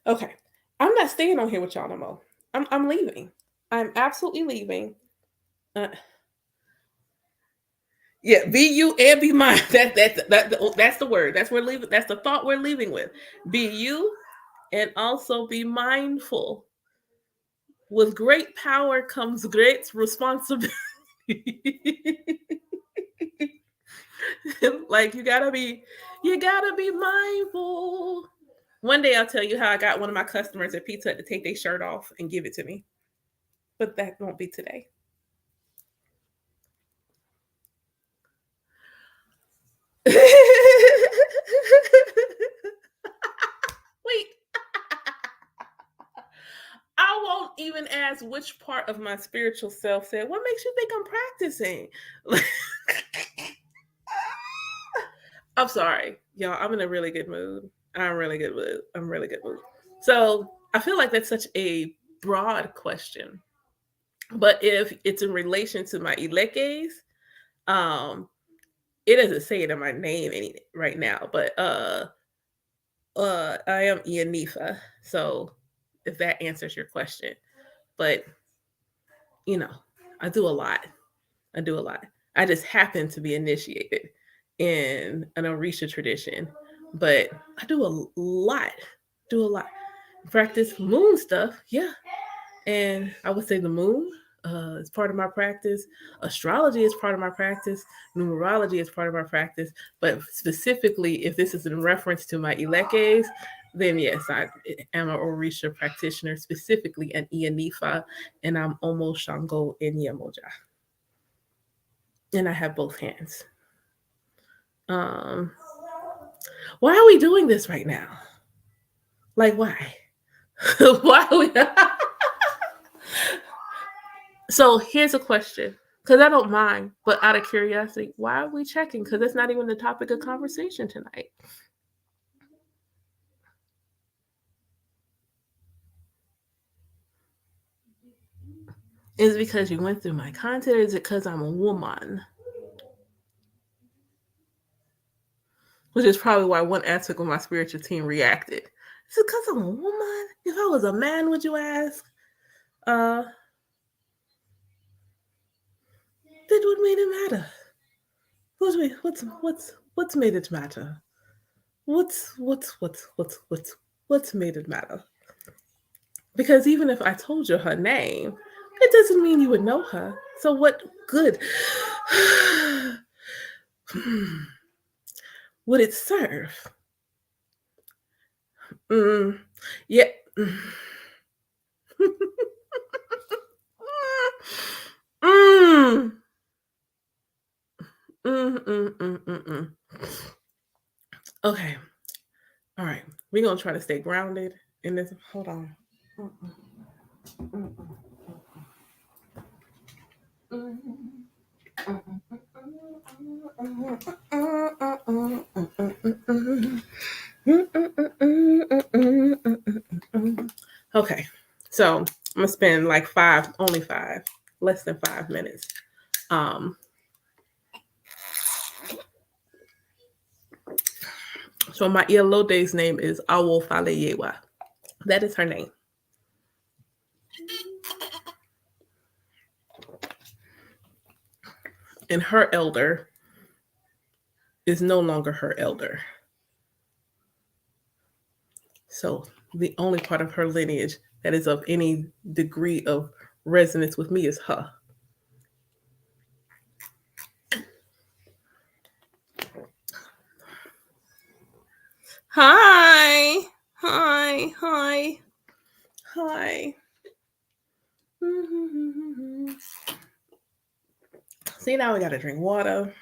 Okay. I'm not staying on here with y'all no more. I'm leaving. I'm absolutely leaving. Uh, yeah, be you and be mine. That's the word. That's we're leaving. That's the thought we're leaving with. Be you and also be mindful. With great power comes great responsibility. Like, you gotta be mindful. One day I'll tell you how I got one of my customers at Pizza Hut to take their shirt off and give it to me. But that won't be today. Wait, I won't even ask which part of my spiritual self said, "What makes you think I'm practicing?" I'm sorry, y'all. I'm in a really good mood. I'm really good mood. I'm really good mood. So I feel like that's such a broad question. But if it's in relation to my elekes, um, it doesn't say it in my name right now, but I am Ianifa. So if that answers your question. But you know, I do a lot. I do a lot. I just happen to be initiated in an Orisha tradition, but I do a lot. Do a lot. Practice moon stuff, yeah. And I would say the moon is part of my practice. Astrology is part of my practice. Numerology is part of my practice. But specifically, if this is in reference to my Elekes, then yes, I am an Orisha practitioner, specifically an Ianifa, and I'm Omo Shango in Yemoja. And I have both hands. Um, why are we doing this right now? Like, why? Why are we? So here's a question, because I don't mind, but out of curiosity, why are we checking? Because it's not even the topic of conversation tonight. Is it because you went through my content, or is it because I'm a woman? Which is probably why one aspect of my spiritual team reacted. Is it because I'm a woman? If I was a man, would you ask? Then what made it matter? What's made it matter? What's made it matter? Because even if I told you her name, it doesn't mean you would know her. So what good would it serve? Yeah. Mm. Mm, mm, mm, mm, mm. Okay. All right. We're gonna try to stay grounded in this. Hold on. Mm, mm, mm, mm. Okay. So I'm gonna spend like only 5, less than 5 minutes. Um, so my Ialode's name is Awo Faleyewa. That is her name. And her elder is no longer her elder. So the only part of her lineage that is of any degree of resonance with me is her. Hi. Hi. Hi. Hi. See, now we gotta drink water.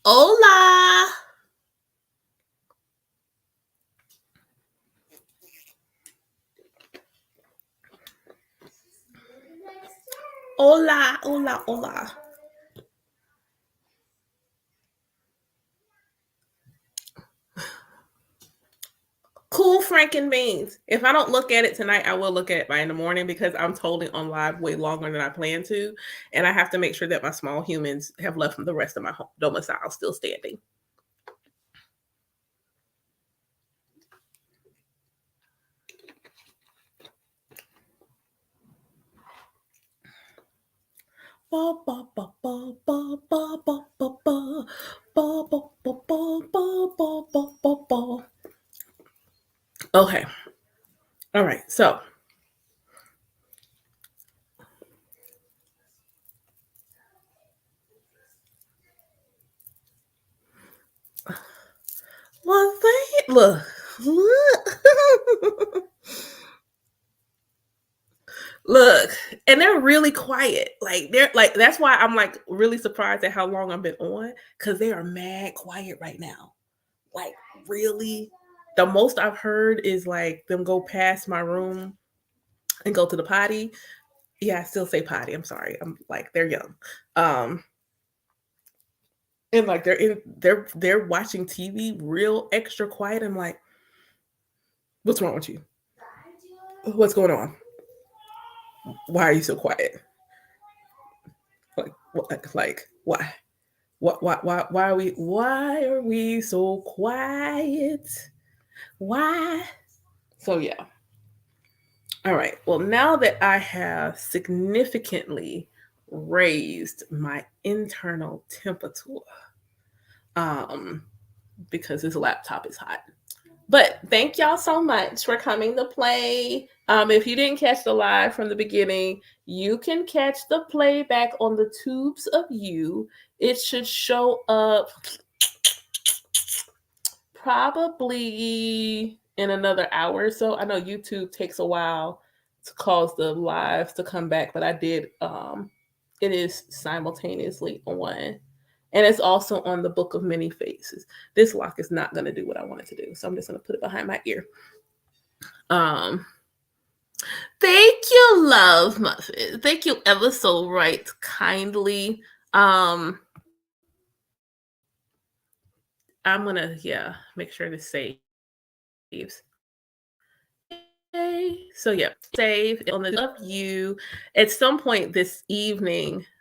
Hola. Hola. Hola. Hola. Cool Franken beans. If I don't look at it tonight, I will look at it by in the morning because I'm totally on live way longer than I plan to. And I have to make sure that my small humans have left the rest of my home domicile still standing. Okay. All right. So one thing, look. Look, and they're really quiet. Like they're like that's why I'm like really surprised at how long I've been on because they are mad quiet right now. Like really, the most I've heard is like them go past my room and go to the potty. Yeah, I still say potty. I'm sorry. I'm like they're young. Um and like they're watching TV real extra quiet. I'm like, what's wrong with you? What's going on? Why are you so quiet? Like why? Why are we so quiet? Why? So yeah. All right. Well, now that I have significantly raised my internal temperature, um, because this laptop is hot. But thank y'all so much for coming to play. If you didn't catch the live from the beginning, you can catch the playback on the Tubes of You. It should show up probably in another hour or so. I know YouTube takes a while to cause the lives to come back, but I did it is simultaneously on. And it's also on the Book of Many Faces. This lock is not going to do what I want it to do. So I'm just going to put it behind my ear. Um Thank you, love muffin. Thank you ever so right kindly. I'm gonna make sure this saves. Okay. So yeah, save on the of you at some point this evening.